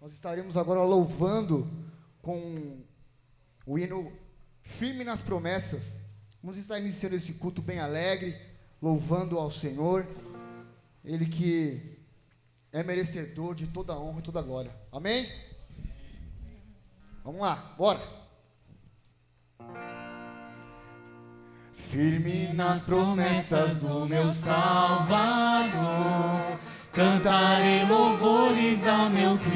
Nós estaremos agora louvando com o hino Firme nas Promessas. Vamos estar iniciando esse culto bem alegre, louvando ao Senhor, Ele que é merecedor de toda a honra e toda a glória. Amém? Vamos lá, bora! Firme nas promessas do meu Salvador, cantarei louvores ao meu Criador.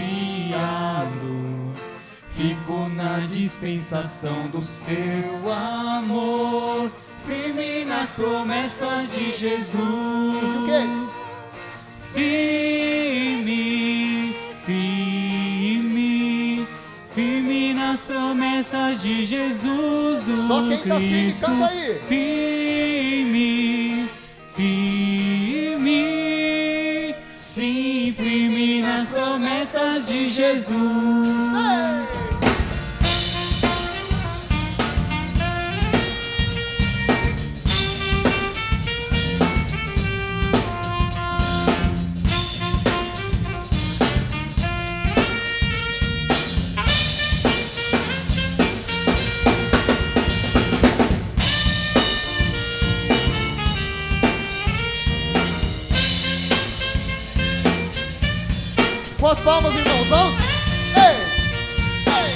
Fico na dispensação do seu amor, firme nas promessas de Jesus. O quê? Firme, firme, firme nas promessas de Jesus. Só quem tá firme, canta aí. Firme, firme, sim, firme nas promessas de Jesus. Ei! Com as palmas, irmãos, vamos? Ei! Ei!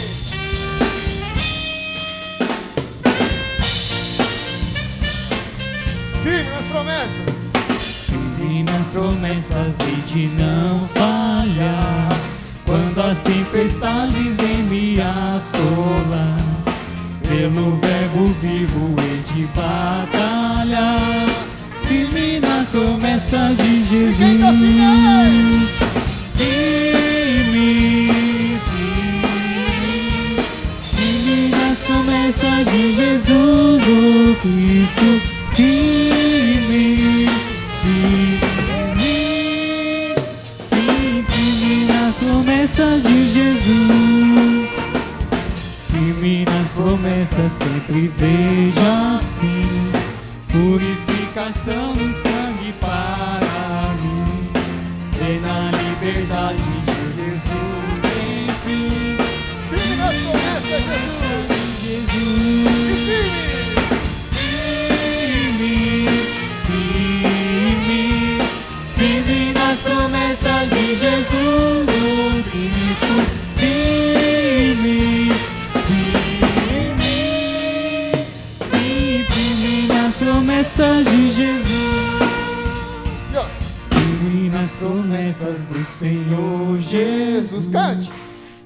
Firme nas promessas. Firme nas promessas hei de não falhar, quando as tempestades vêm me assolar, pelo verbo vivo hei de batalhar. Firme nas promessas de Jesus. Quem tá firme aí? Firme, firme, firme nas promessas de Jesus, o Cristo. Firme, firme, sim, firme nas promessas de Jesus. Firme nas promessas sempre veja assim, purificação do sangue para mim, e na liberdade de Jesus, enfim. Firme nas promessas, Jesus. Jesus. Firme, firme nas promessas de Jesus, o Cristo. Firme, firme, sim, firme nas promessas de Jesus. E ó, Firme nas promessas do Senhor Jesus, cante.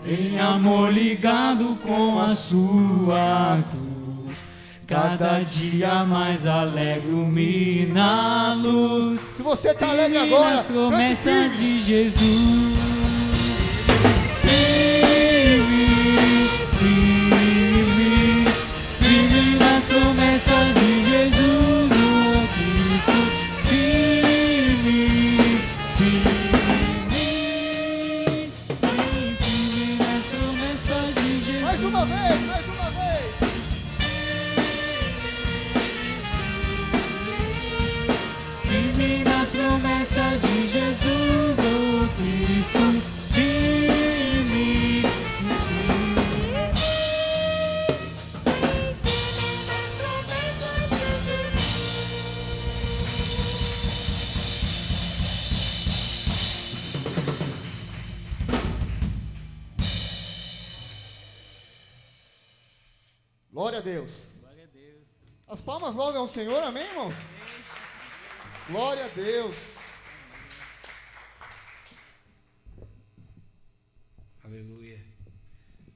em amor ligado com a sua cruz, cada dia mais alegro-me na luz. Se você tá alegre Firme agora, nas cante promessas firme. de Jesus. Firme, firme, firme nas promessas de Jesus, o Cristo. Firme, firme, sim, firme nas promessas de Jesus. Mais uma vez, mais uma vez. Firme nas promessas de Jesus, o Cristo. Firme, firme, Glória a Deus. glória a Deus. As palmas louvem ao Senhor, amém, irmãos? Glória a Deus. Aleluia.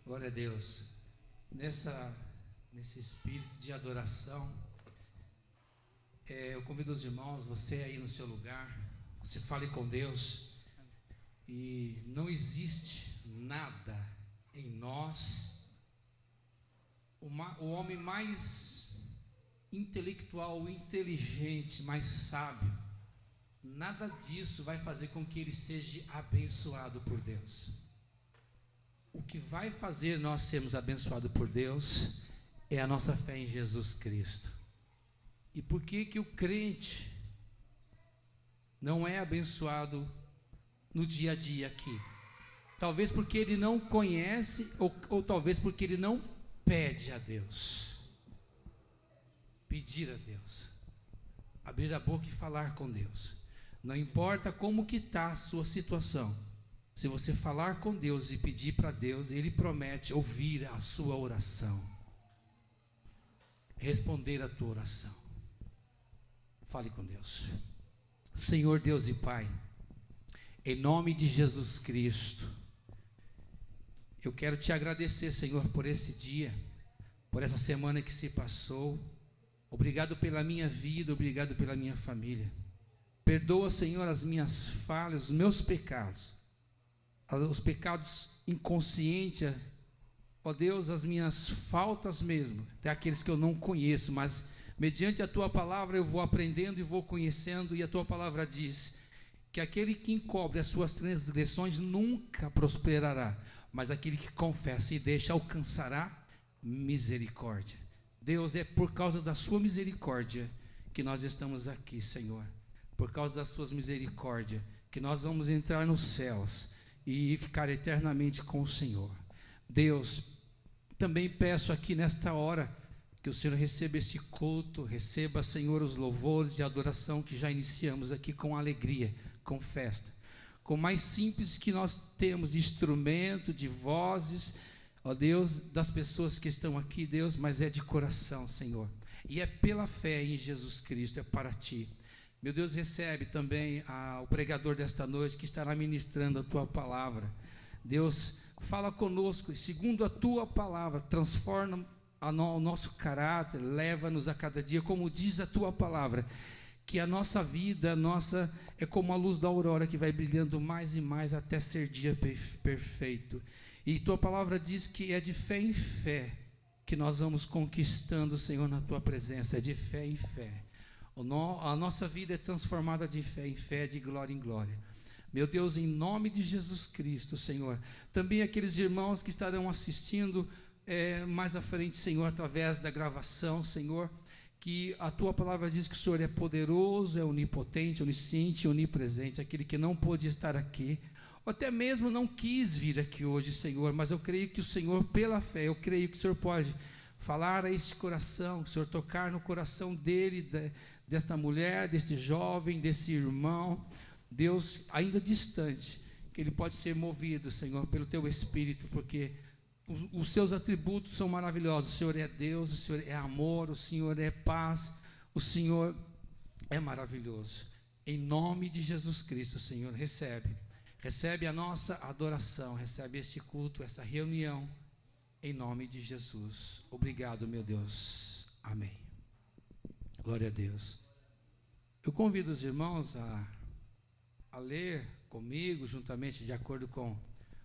Glória a Deus. Nesse espírito de adoração, eu convido os irmãos, você aí no seu lugar, você fale com Deus. E não existe nada em nós, o homem mais intelectual, inteligente, mais sábio, nada disso vai fazer com que ele seja abençoado por Deus. O que vai fazer nós sermos abençoados por Deus é a nossa fé em Jesus Cristo. E por que que o crente não é abençoado no dia a dia aqui? talvez porque ele não conhece, ou talvez porque ele não pede a Deus. Pedir a Deus, abrir a boca e falar com Deus. Não importa como que está a sua situação, se você falar com Deus e pedir para Deus, Ele promete ouvir a sua oração, responder a tua oração. Fale com Deus. Senhor Deus e Pai, em nome de Jesus Cristo, eu quero te agradecer, Senhor, por esse dia, por essa semana que se passou. Obrigado pela minha vida, obrigado pela minha família. Perdoa, Senhor, as minhas falhas, os meus pecados, os pecados inconscientes, ó Deus, as minhas faltas mesmo, até aqueles que eu não conheço, mas mediante a Tua palavra eu vou aprendendo e vou conhecendo, e a Tua palavra diz que aquele que encobre as suas transgressões nunca prosperará, mas aquele que confessa e deixa alcançará misericórdia. Deus, é por causa da sua misericórdia que nós estamos aqui, Senhor. Por causa das suas misericórdias que nós vamos entrar nos céus e ficar eternamente com o Senhor. Deus, também peço aqui nesta hora que o Senhor receba esse culto, receba, Senhor, os louvores e adoração que já iniciamos aqui com alegria, com festa, com o mais simples que nós temos de instrumento, de vozes, ó Deus, das pessoas que estão aqui, Deus, mas é de coração, Senhor, e é pela fé em Jesus Cristo, é para Ti. Meu Deus, recebe também o pregador desta noite que estará ministrando a Tua palavra. Deus, fala conosco e segundo a Tua palavra, transforma o nosso caráter, leva-nos a cada dia, como diz a Tua palavra, que a nossa vida, é como a luz da aurora que vai brilhando mais e mais até ser dia perfeito. E Tua palavra diz que é de fé em fé que nós vamos conquistando, Senhor, na Tua presença, é de fé em fé. A nossa vida é transformada de fé em fé, de glória em glória. Meu Deus, em nome de Jesus Cristo, Senhor, também aqueles irmãos que estarão assistindo mais à frente, Senhor, através da gravação, Senhor, que a Tua palavra diz que o Senhor é poderoso, é onipotente, onisciente, onipresente, aquele que não pôde estar aqui, ou até mesmo não quis vir aqui hoje, Senhor, mas eu creio que o Senhor, pela fé, eu creio que o Senhor pode falar a este coração, que o Senhor tocar no coração dele, desta mulher, desse jovem, desse irmão, Deus, ainda distante, que ele pode ser movido, Senhor, pelo Teu Espírito, porque os Seus atributos são maravilhosos. O Senhor é Deus, o Senhor é amor, o Senhor é paz, o Senhor é maravilhoso. Em nome de Jesus Cristo, Senhor, recebe a nossa adoração, recebe este culto, esta reunião, em nome de Jesus. Obrigado, meu Deus. Amém. Glória a Deus. Eu convido os irmãos a ler comigo, juntamente, de acordo com o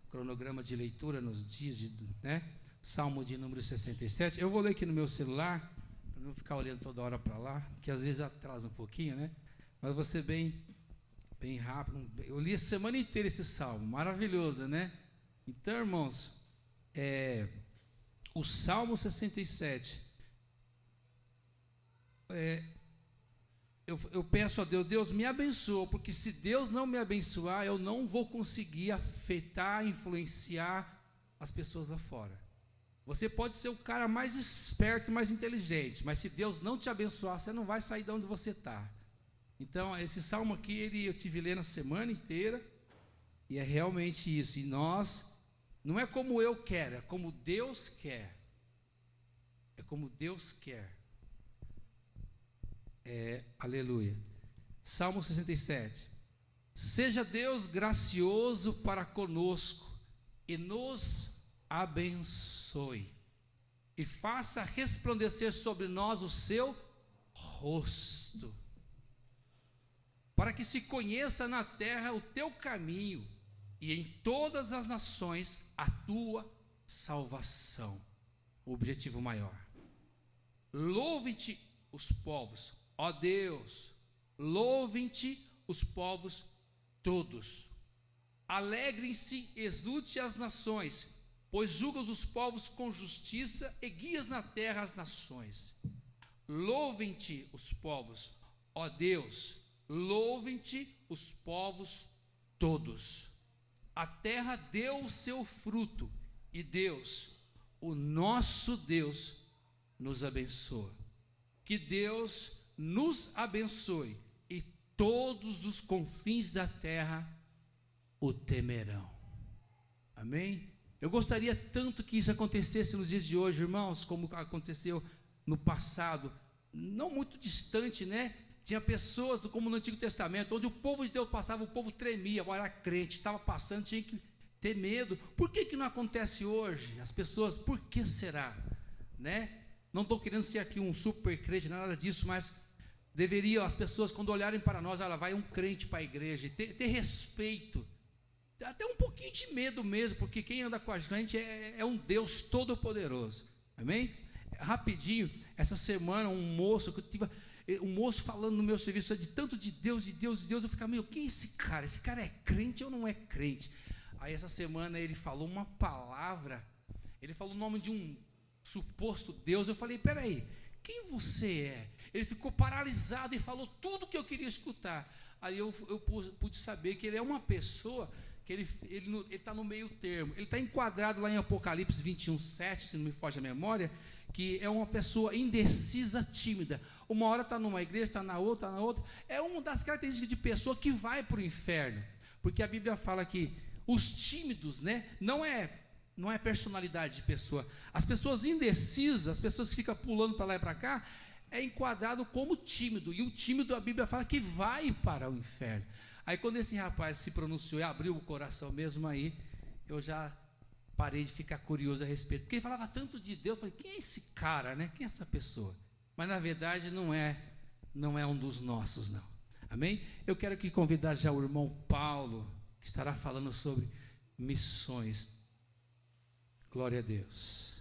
cronograma de leitura nos dias, Salmo de número 67. Eu vou ler aqui no meu celular, para não ficar olhando toda hora para lá, que às vezes atrasa um pouquinho, né? Mas vou ser bem rápido. Eu li a semana inteira esse salmo, maravilhoso, né? Então, irmãos, o Salmo 67, eu peço a Deus me abençoa, porque se Deus não me abençoar, eu não vou conseguir afetar, influenciar as pessoas lá fora. Você pode ser o cara mais esperto, mais inteligente, mas se Deus não te abençoar, você não vai sair de onde você está. Então, esse salmo aqui, eu tive lendo a semana inteira, e é realmente isso. E nós, não é como eu quero, é como Deus quer. É como Deus quer. Aleluia. Salmo 67. Seja Deus gracioso para conosco e nos abençoe, e faça resplandecer sobre nós o seu rosto, para que se conheça na terra o teu caminho e em todas as nações a tua salvação. O objetivo maior. Louvem-te os povos, ó Deus, louvem-te os povos todos. Alegrem-se, exulte as nações, pois julgas os povos com justiça e guias na terra as nações. Louvem-te os povos, ó Deus, louvem-te os povos todos. a terra deu o seu fruto, e Deus, o nosso Deus, nos abençoa. Que Deus nos abençoe, e todos os confins da terra o temerão. Amém? Eu gostaria tanto que isso acontecesse nos dias de hoje, irmãos, como aconteceu no passado, não muito distante, né? Tinha pessoas, como no Antigo Testamento, onde o povo de Deus passava, o povo tremia, agora era crente, estava passando, tinha que ter medo. Por que não acontece hoje? As pessoas, por que será? Né? Não estou querendo ser aqui um super crente, nada disso, mas deveriam as pessoas, quando olharem para nós, ela vai um crente para a igreja, ter respeito, até um pouquinho de medo mesmo, porque quem anda com a gente é um Deus todo-poderoso. Amém? Rapidinho, essa semana um moço falando no meu serviço de tanto de Deus, eu ficava, quem é esse cara? Esse cara é crente ou não é crente? Aí essa semana ele falou uma palavra, ele falou o nome de um suposto Deus. Eu falei, peraí, quem você é? Ele ficou paralisado e falou tudo que eu queria escutar. Aí eu pude saber que ele é uma pessoa que ele está no meio termo, ele está enquadrado lá em Apocalipse 21:7, se não me foge a memória, que é uma pessoa indecisa, tímida. Uma hora está numa igreja, está na outra, é uma das características de pessoa que vai para o inferno, porque a Bíblia fala que os tímidos, né, não é personalidade de pessoa. As pessoas indecisas, as pessoas que ficam pulando para lá e para cá, é enquadrado como tímido, e o tímido, a Bíblia fala que vai para o inferno. Aí quando esse rapaz se pronunciou e abriu o coração mesmo, aí eu já parei de ficar curioso a respeito, porque ele falava tanto de Deus. Eu falei, quem é esse cara, né? Quem é essa pessoa? Mas na verdade não é um dos nossos, não. Amém? Eu quero aqui convidar já o irmão Paulo, que estará falando sobre missões. Glória a Deus.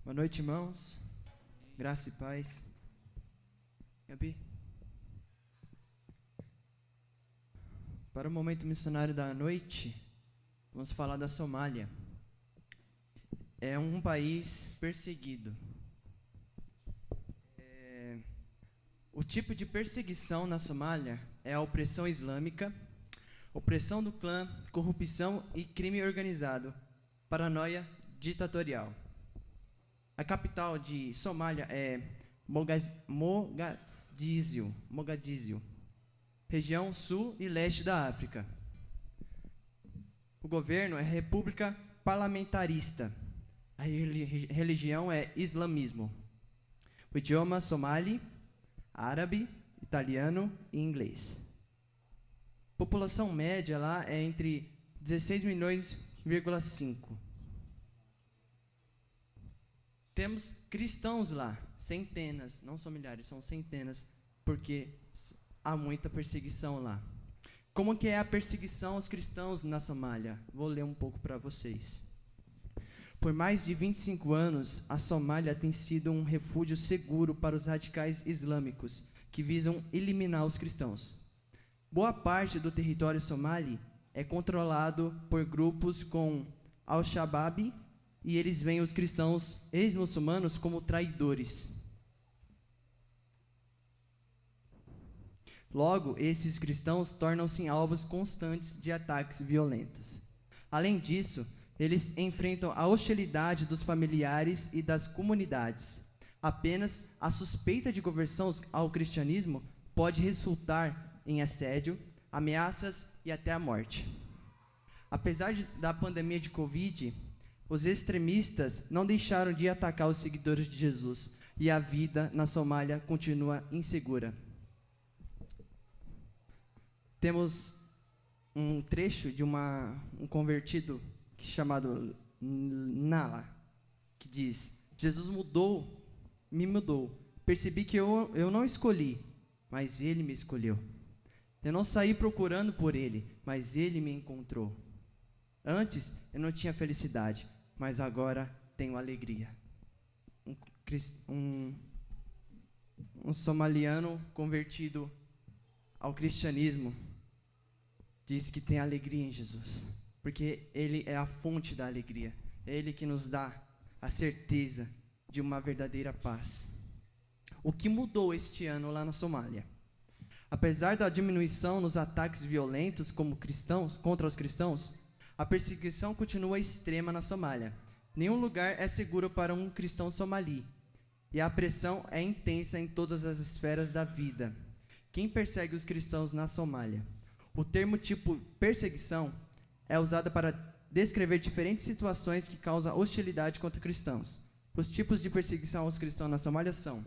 Boa noite, irmãos. Graça e paz. Gabi. Para o momento missionário da noite, vamos falar da Somália. É um país perseguido. O tipo de perseguição na Somália é a opressão islâmica, opressão do clã, corrupção e crime organizado, paranoia ditatorial. A capital de Somália é Mogadíscio, região sul e leste da África. O governo é república parlamentarista. A religião é islamismo. O idioma somali, árabe, italiano e inglês. A população média lá é entre 16 milhões,5. Temos cristãos lá, centenas, não são milhares, são centenas, porque há muita perseguição lá. Como que é a perseguição aos cristãos na Somália? Vou ler um pouco para vocês. Por mais de 25 anos, a Somália tem sido um refúgio seguro para os radicais islâmicos que visam eliminar os cristãos. Boa parte do território somali é controlado por grupos com Al-Shabaab, e eles veem os cristãos ex-muçulmanos como traidores. Logo, esses cristãos tornam-se alvos constantes de ataques violentos. Além disso, eles enfrentam a hostilidade dos familiares e das comunidades. Apenas a suspeita de conversão ao cristianismo pode resultar em assédio, ameaças e até a morte. Apesar da pandemia de Covid, os extremistas não deixaram de atacar os seguidores de Jesus, e a vida na Somália continua insegura. Temos um trecho de um convertido chamado Nala, que diz: Jesus me mudou. Percebi que eu não escolhi, mas Ele me escolheu. Eu não saí procurando por Ele, mas Ele me encontrou. Antes eu não tinha felicidade, mas agora tenho alegria. Um somaliano convertido ao cristianismo diz que tem alegria em Jesus, porque Ele é a fonte da alegria. É Ele que nos dá a certeza de uma verdadeira paz. O que mudou este ano lá na Somália? Apesar da diminuição nos ataques violentos contra os cristãos, a perseguição continua extrema na Somália. Nenhum lugar é seguro para um cristão somali, e a pressão é intensa em todas as esferas da vida. Quem persegue os cristãos na Somália? O termo tipo perseguição é usado para descrever diferentes situações que causam hostilidade contra cristãos. Os tipos de perseguição aos cristãos na Somália são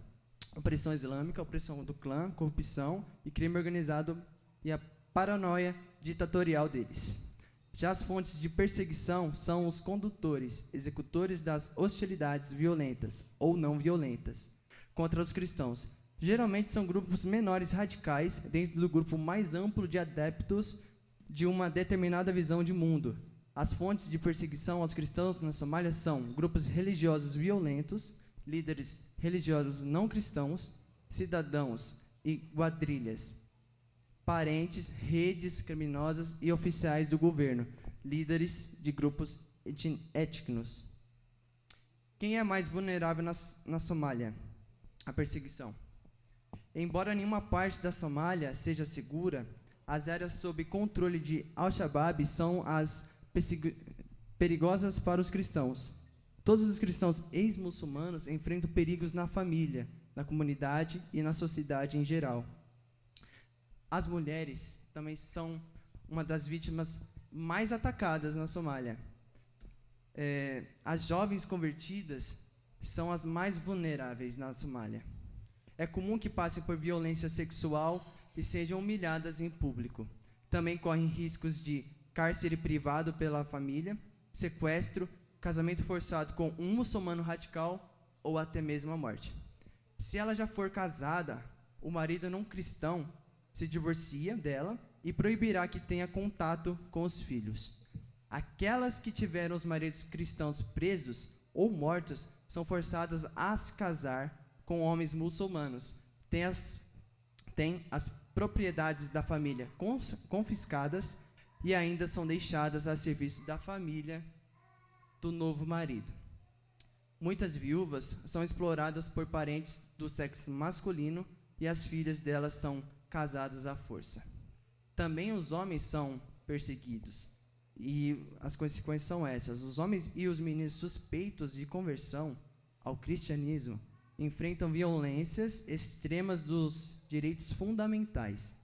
opressão islâmica, opressão do clã, corrupção e crime organizado e a paranoia ditatorial deles. Já as fontes de perseguição são os condutores, executores das hostilidades violentas ou não violentas contra os cristãos. Geralmente são grupos menores radicais dentro do grupo mais amplo de adeptos de uma determinada visão de mundo. As fontes de perseguição aos cristãos na Somália são grupos religiosos violentos, líderes religiosos não cristãos, cidadãos e quadrilhas, parentes, redes criminosas e oficiais do governo, líderes de grupos étnicos. Quem é mais vulnerável na Somália? A perseguição. Embora nenhuma parte da Somália seja segura, as áreas sob controle de Al-Shabaab são as perigosas para os cristãos. Todos os cristãos ex-muçulmanos enfrentam perigos na família, na comunidade e na sociedade em geral. As mulheres também são uma das vítimas mais atacadas na Somália. As jovens convertidas são as mais vulneráveis na Somália. É comum que passem por violência sexual e sejam humilhadas em público. Também correm riscos de cárcere privado pela família, sequestro, casamento forçado com um muçulmano radical ou até mesmo a morte. Se ela já for casada, o marido não cristão se divorcia dela e proibirá que tenha contato com os filhos. Aquelas que tiveram os maridos cristãos presos ou mortos são forçadas a se casar com homens muçulmanos. Têm as propriedades da família confiscadas e ainda são deixadas a serviço da família do novo marido. Muitas viúvas são exploradas por parentes do sexo masculino e as filhas delas são casadas à força. Também os homens são perseguidos e as consequências são essas. Os homens e os meninos suspeitos de conversão ao cristianismo enfrentam violências extremas dos direitos fundamentais.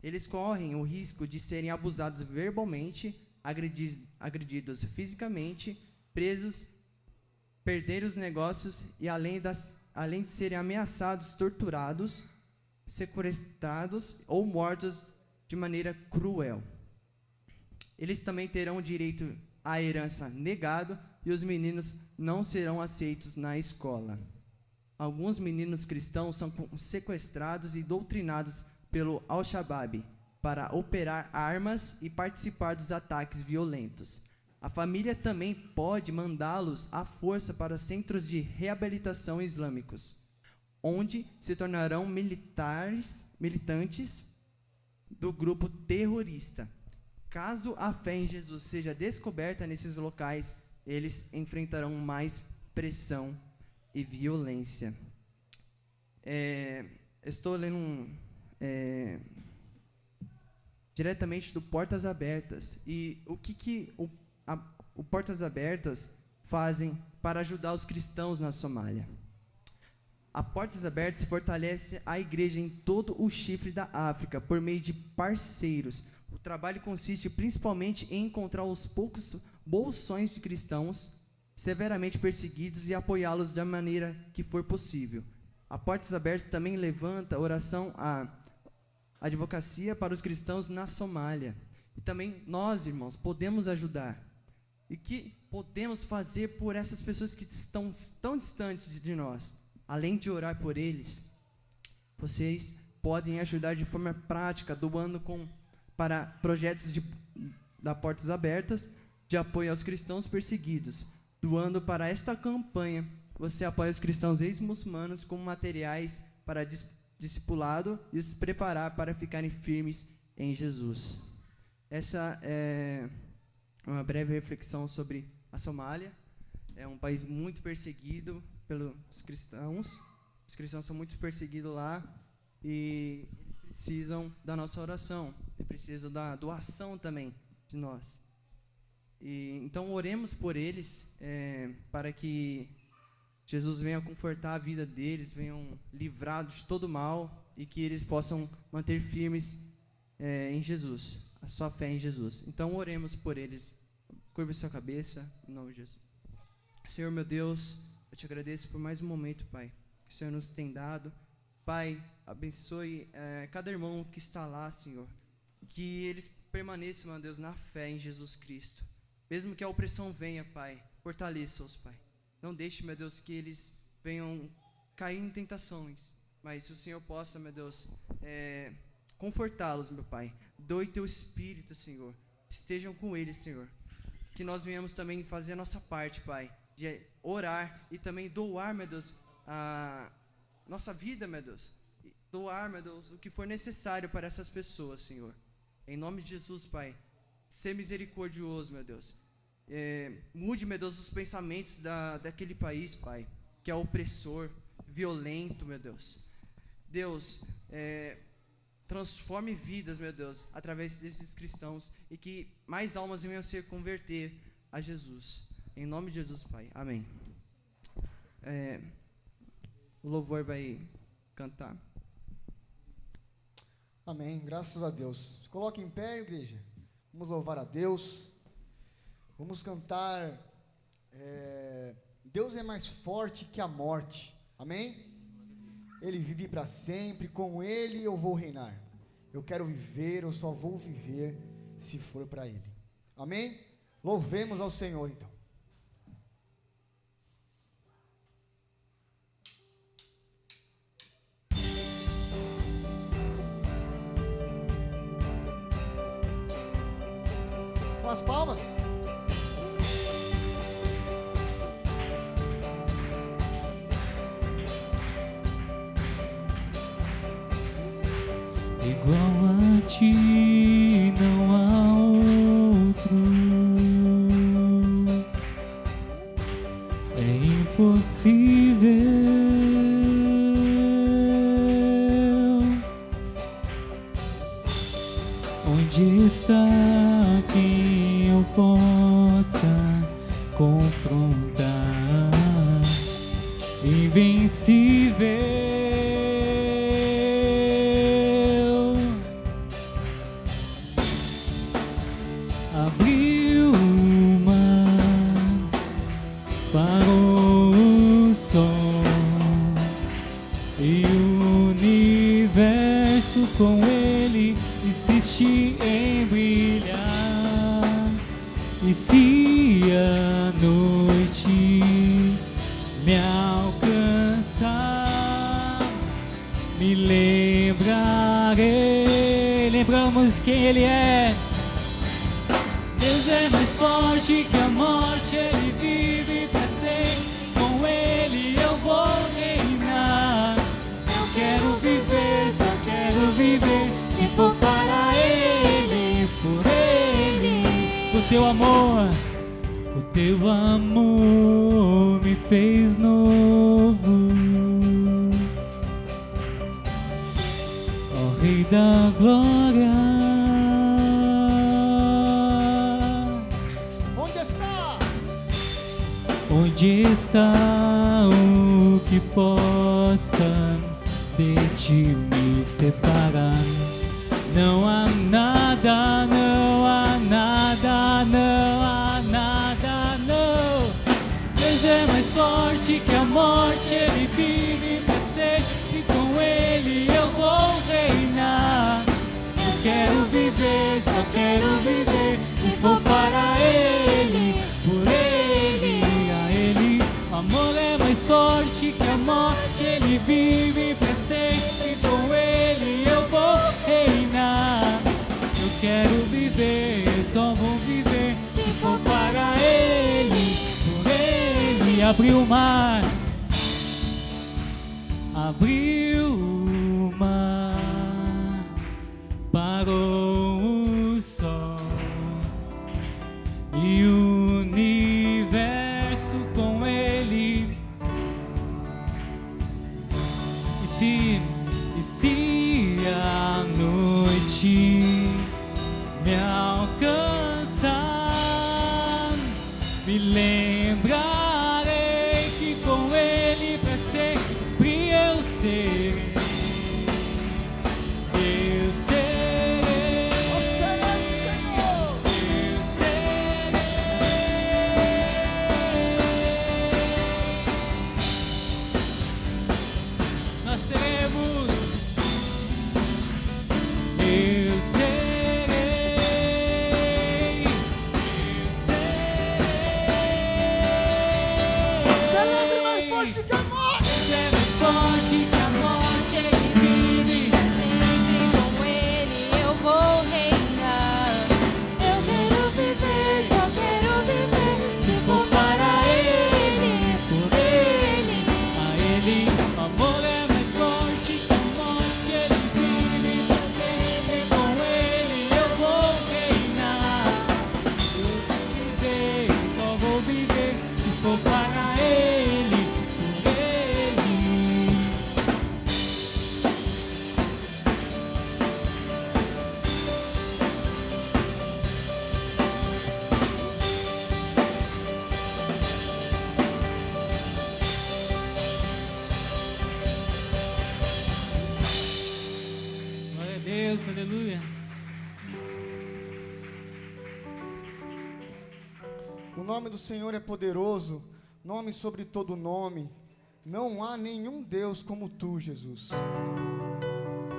Eles correm o risco de serem abusados verbalmente, agredidos fisicamente, presos, perder os negócios e além de serem ameaçados, torturados, sequestrados ou mortos de maneira cruel. Eles também terão o direito à herança negado e os meninos não serão aceitos na escola. Alguns meninos cristãos são sequestrados e doutrinados pelo Al-Shabaab para operar armas e participar dos ataques violentos. A família também pode mandá-los à força para centros de reabilitação islâmicos, onde se tornarão militantes do grupo terrorista. Caso a fé em Jesus seja descoberta nesses locais, eles enfrentarão mais pressão e violência. Estou lendo diretamente do Portas Abertas. E o que o Portas Abertas fazem para ajudar os cristãos na Somália? A Portas Abertas fortalece a igreja em todo o chifre da África por meio de parceiros. O trabalho consiste principalmente em encontrar os poucos bolsões de cristãos severamente perseguidos e apoiá-los da maneira que for possível. A Portas Abertas também levanta oração à advocacia para os cristãos na Somália. E também nós, irmãos, podemos ajudar. E o que podemos fazer por essas pessoas que estão tão distantes de nós? Além de orar por eles, vocês podem ajudar de forma prática, doando para projetos da Portas Abertas de apoio aos cristãos perseguidos. Doando para esta campanha, você apoia os cristãos ex-muçulmanos com materiais para discipulado e os preparar para ficarem firmes em Jesus. Essa é uma breve reflexão sobre a Somália. É um país muito perseguido pelos cristãos. Os cristãos são muito perseguidos lá e eles precisam da nossa oração, e precisam da doação também de nós. E então oremos por eles, para que Jesus venha confortar a vida deles, venham livrados de todo mal e que eles possam manter firmes em Jesus, a sua fé em Jesus. Então oremos por eles. Curva sua cabeça, em nome de Jesus. Senhor meu Deus, eu te agradeço por mais um momento, Pai, que o Senhor nos tem dado. Pai, abençoe cada irmão que está lá, Senhor, que eles permaneçam, meu Deus, na fé em Jesus Cristo. Mesmo que a opressão venha, Pai, fortaleça-os, Pai. Não deixe, meu Deus, que eles venham cair em tentações, mas se o Senhor possa, meu Deus, confortá-los, meu Pai. Doe teu Espírito, Senhor. Estejam com eles, Senhor. Que nós venhamos também fazer a nossa parte, Pai, de orar e também doar, meu Deus, a nossa vida, meu Deus. Doar, meu Deus, o que for necessário para essas pessoas, Senhor. Em nome de Jesus, Pai. Ser misericordioso, meu Deus. Mude, meu Deus, os pensamentos daquele país, Pai, que é opressor, violento, meu Deus. Deus, transforme vidas, meu Deus, através desses cristãos e que mais almas venham se converter a Jesus. Em nome de Jesus, Pai. Amém. O louvor vai cantar. Amém, graças a Deus. Se coloque em pé, igreja. Vamos louvar a Deus. Vamos cantar. Deus é mais forte que a morte. Amém? Ele vive para sempre. Com Ele eu vou reinar. Eu quero viver, eu só vou viver se for para Ele. Amém? Louvemos ao Senhor então. Com as palmas. Igual a ti não há outro, é impossível. Onde está quem eu possa confrontar? Invencível. Abriu o mar, parou o sol e o universo com ele insiste em brilhar. E se a noite me alcançar, me lembrarei. Lembramos quem ele é. Deus é mais forte que a morte, Ele vive pra sempre. Com Ele eu vou reinar. Eu quero viver, só quero viver. Se for para Ele, por Ele. O teu amor me fez novo. Ó Rei da Glória. Onde está o que possa de ti me separar? Não há nada, não há nada, não há nada, não. Deus é mais forte que a morte, Ele vive pra sempre. E com Ele eu vou reinar. Eu quero viver, só quero viver. Se for para Ele, por Ele, a Ele. O amor é mais forte que a morte, Ele vive pra sempre. Com Ele eu vou reinar. Eu quero viver, só vou viver se for para Ele, por Ele. Abriu o mar, abriu o mar, parou o sol e o universo com Ele. E se a nome do Senhor é poderoso, nome sobre todo nome. Não há nenhum Deus como tu, Jesus.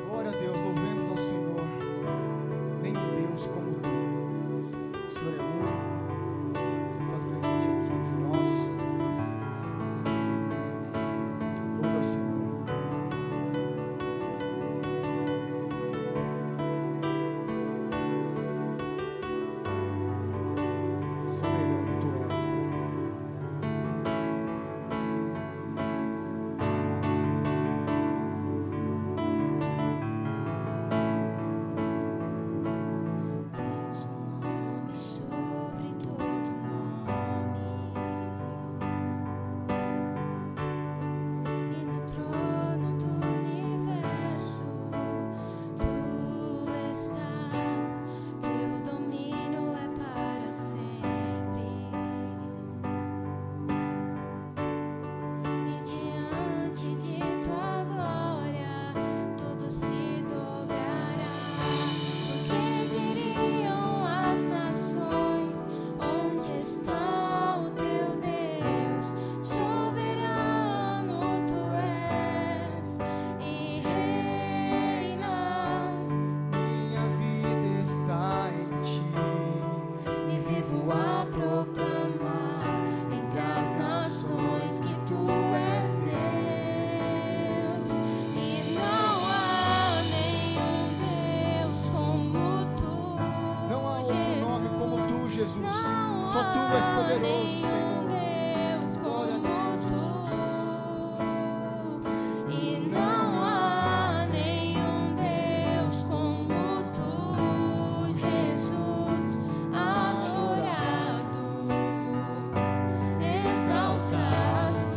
Glória a Deus, louvemos ao Senhor. Nenhum Deus como tu. O Senhor é único. O Senhor faz presente aqui entre nós. Louva ao Senhor. Soberano tu és, Pai. Tens um nome sobre todo nome, e no trono do universo tu estás, teu domínio é para sempre, e diante de tua glória tudo se dobrará. Porque diriam as nações: onde está o teu Deus? Soberano tu és e reinas. Minha vida está em ti. E vivo a proclamar entre as nações que tu és Deus. E não há nenhum Deus como tu, Não há outro nome como tu, Jesus. Não Só tu és há poderoso, nenhum Senhor. Deus Glória a como tu. E não há nenhum Deus como tu, Jesus, adorado, exaltado.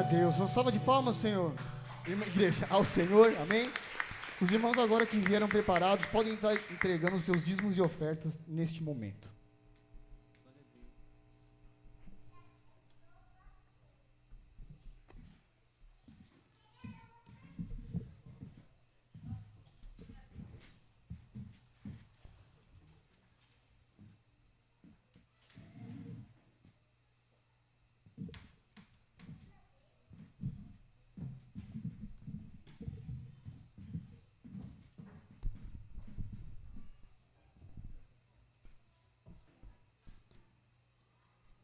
Deus. Uma salva de palmas, Senhor. Igreja, ao Senhor, amém? Os irmãos agora que vieram preparados podem estar entregando os seus dízimos e ofertas neste momento.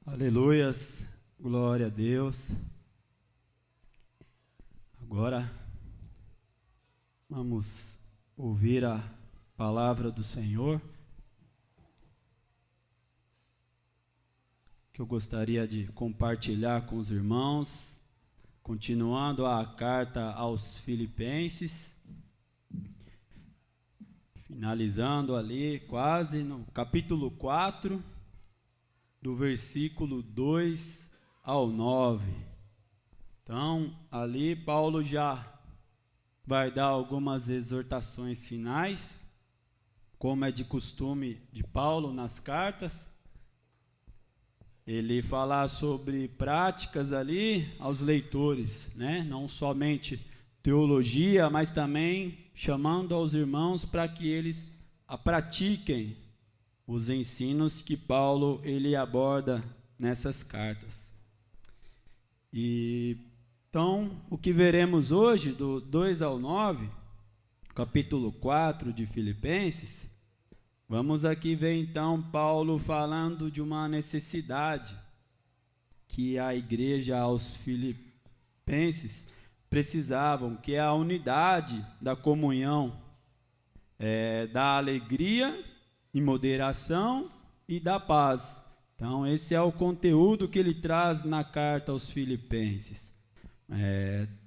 Aleluias, glória a Deus. Agora vamos ouvir a palavra do Senhor, que eu gostaria de compartilhar com os irmãos, continuando a carta aos Filipenses, finalizando ali quase no capítulo 4, do versículo 2 ao 9. Então, ali Paulo já vai dar algumas exortações finais, como é de costume de Paulo nas cartas. Ele fala sobre práticas ali aos leitores, né? Não somente teologia, mas também chamando aos irmãos para que eles a pratiquem os ensinos que Paulo ele aborda nessas cartas. E então, o que veremos hoje, do 2 ao 9, capítulo 4 de Filipenses, vamos aqui ver então Paulo falando de uma necessidade que a igreja aos Filipenses precisavam, que é a unidade da comunhão, da alegria e moderação e da paz. Então, esse é o conteúdo que ele traz na carta aos Filipenses.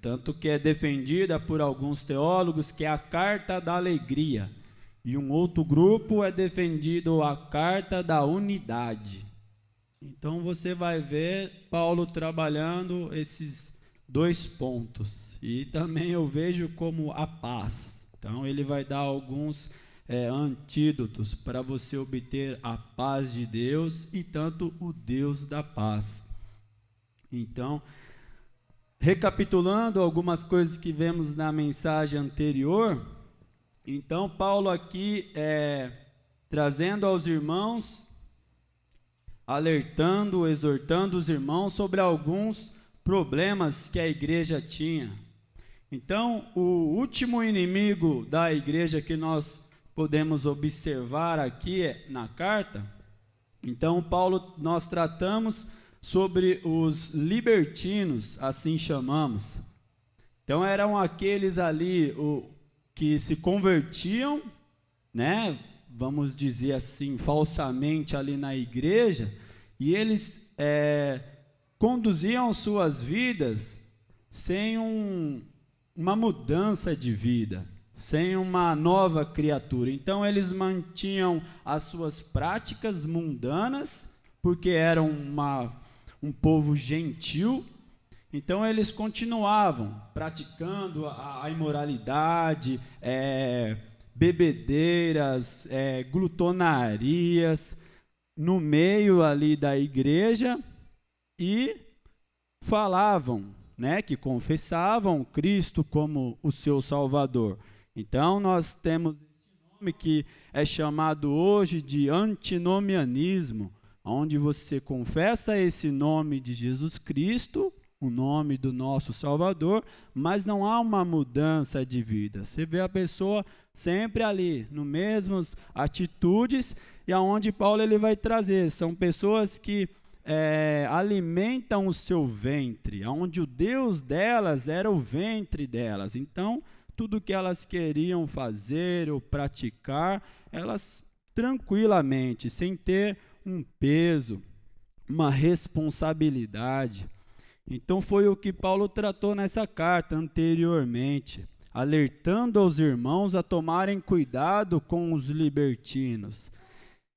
Tanto que é defendida por alguns teólogos que é a carta da alegria, e um outro grupo é defendido a carta da unidade. Então, você vai ver Paulo trabalhando esses dois pontos, e também eu vejo como a paz. Então, ele vai dar alguns antídotos para você obter a paz de Deus e tanto o Deus da paz. Então, recapitulando algumas coisas que vemos na mensagem anterior, então Paulo aqui trazendo aos irmãos, alertando, exortando os irmãos sobre alguns problemas que a igreja tinha. Então, o último inimigo da igreja que nós podemos observar aqui na carta, então Paulo, nós tratamos sobre os libertinos, assim chamamos. Então eram aqueles ali que se convertiam, né, vamos dizer assim, falsamente ali na igreja, e eles conduziam suas vidas sem uma mudança de vida, sem uma nova criatura. Então eles mantinham as suas práticas mundanas, porque eram um povo gentil. Então eles continuavam praticando a imoralidade, bebedeiras, glutonarias, no meio ali da igreja, e falavam, né, que confessavam Cristo como o seu Salvador. Então, nós temos esse nome que é chamado hoje de antinomianismo, onde você confessa esse nome de Jesus Cristo, o nome do nosso Salvador, mas não há uma mudança de vida. Você vê a pessoa sempre ali, no mesmas atitudes, e aonde Paulo ele vai trazer, são pessoas que alimentam o seu ventre, onde o Deus delas era o ventre delas. Então, tudo que elas queriam fazer ou praticar, elas tranquilamente, sem ter um peso, uma responsabilidade. Então foi o que Paulo tratou nessa carta anteriormente, alertando aos irmãos a tomarem cuidado com os libertinos.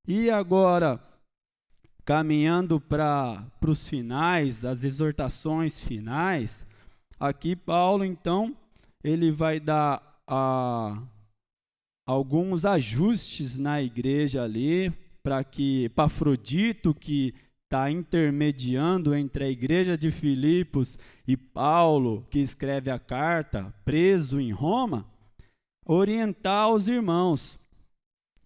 E agora, caminhando para os finais, as exortações finais, Aqui Paulo, então, ele vai dar alguns ajustes na igreja ali, para que Epafrodito, que está intermediando entre a igreja de Filipos e Paulo, que escreve a carta, preso em Roma, orientar os irmãos.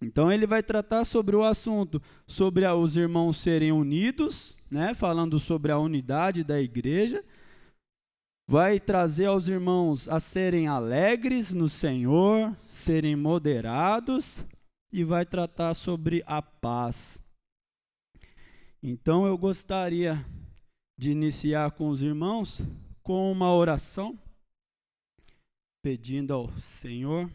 Então ele vai tratar sobre o assunto, sobre os irmãos serem unidos, né, falando sobre a unidade da igreja, vai trazer aos irmãos a serem alegres no Senhor, serem moderados, e vai tratar sobre a paz. Então eu gostaria de iniciar com os irmãos com uma oração, pedindo ao Senhor.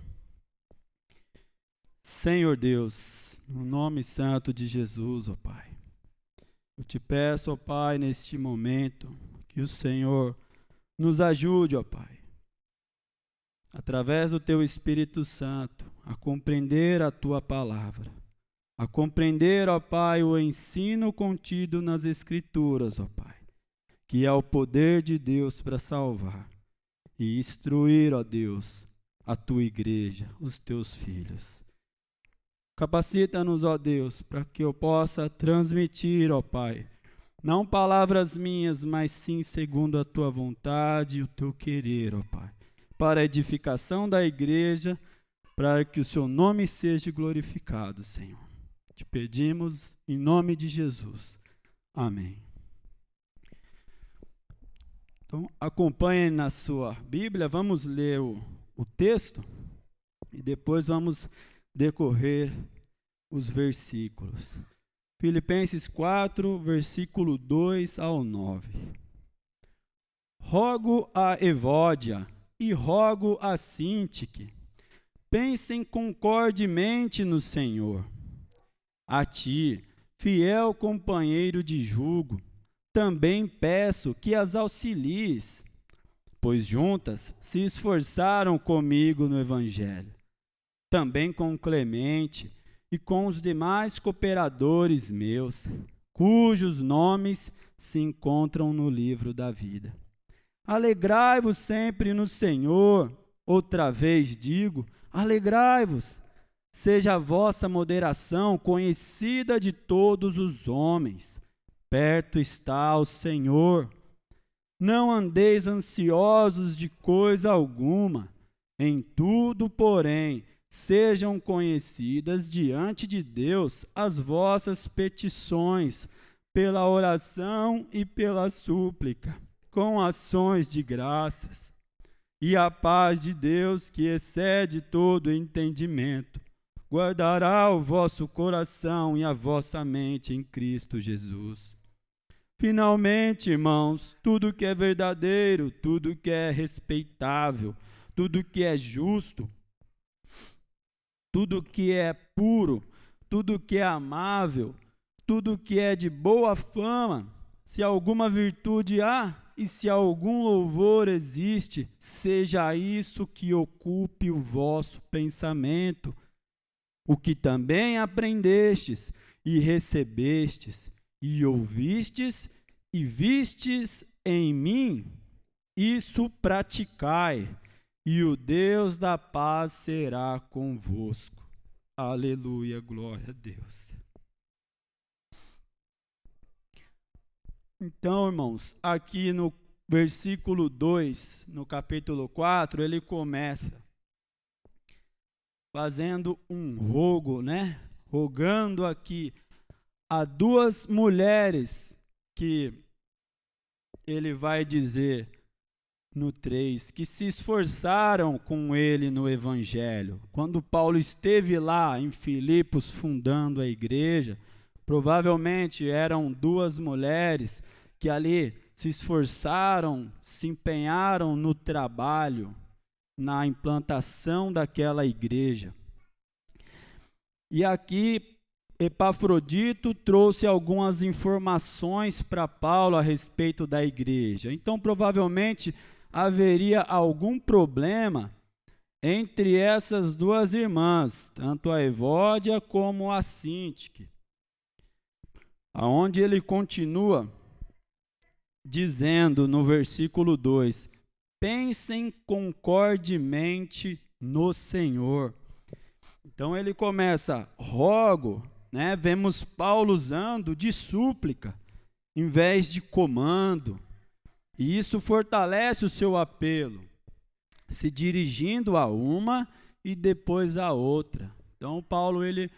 Senhor Deus, no nome santo de Jesus, ó Pai, eu te peço, ó Pai, neste momento, que o Senhor nos ajude, ó Pai, através do Teu Espírito Santo, a compreender a Tua palavra, a compreender, ó Pai, o ensino contido nas Escrituras, ó Pai, que é o poder de Deus para salvar e instruir, ó Deus, a Tua igreja, os Teus filhos. Capacita-nos, ó Deus, para que eu possa transmitir, ó Pai, não palavras minhas, mas sim segundo a Tua vontade e o Teu querer, ó Pai, para a edificação da igreja, para que o Seu nome seja glorificado, Senhor. Te pedimos em nome de Jesus. Amém. Então, acompanhem na sua Bíblia, vamos ler o texto e depois vamos decorrer os versículos. Filipenses 4, versículo 2 ao 9. Rogo a Evódia e rogo a Sintique, pensem concordemente no Senhor. A ti, fiel companheiro de jugo, também peço que as auxilies, pois juntas se esforçaram comigo no Evangelho. Também com Clemente e com os demais cooperadores meus, cujos nomes se encontram no livro da vida. Alegrai-vos sempre no Senhor. Outra vez digo, alegrai-vos. Seja a vossa moderação conhecida de todos os homens. Perto está o Senhor. Não andeis ansiosos de coisa alguma. Em tudo, porém, sejam conhecidas diante de Deus as vossas petições, pela oração e pela súplica, com ações de graças. E a paz de Deus, que excede todo entendimento, guardará o vosso coração e a vossa mente em Cristo Jesus. Finalmente, irmãos, tudo que é verdadeiro, tudo que é respeitável, tudo que é justo, tudo que é puro, tudo que é amável, tudo que é de boa fama, se alguma virtude há e se algum louvor existe, seja isso que ocupe o vosso pensamento. O que também aprendestes e recebestes e ouvistes e vistes em mim, isso praticai, e o Deus da paz será convosco. Aleluia, glória a Deus. Então, irmãos, aqui no versículo 2, no capítulo 4, ele começa fazendo um rogo, né? Rogando aqui a duas mulheres que ele vai dizer no 3, que se esforçaram com ele no Evangelho. Quando Paulo esteve lá em Filipos fundando a igreja, provavelmente eram duas mulheres que ali se esforçaram, se empenharam no trabalho, na implantação daquela igreja. E aqui Epafrodito trouxe algumas informações para Paulo a respeito da igreja. Então, provavelmente, haveria algum problema entre essas duas irmãs, tanto a Evódia como a Sintique, aonde ele continua dizendo no versículo 2, pensem concordemente no Senhor. Então ele começa, rogo, né? Vemos Paulo usando de súplica, em vez de comando. E isso fortalece o seu apelo, se dirigindo a uma e depois a outra. Então Paulo, ele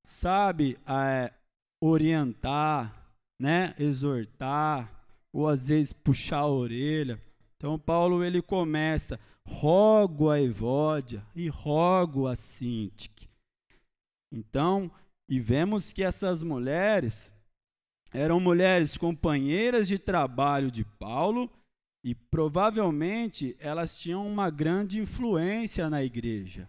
sabe orientar, né? Exortar, ou às vezes puxar a orelha. Então Paulo, ele começa, rogo a Evódia e rogo a Sintique. Então, e vemos que essas mulheres eram mulheres companheiras de trabalho de Paulo e provavelmente elas tinham uma grande influência na igreja.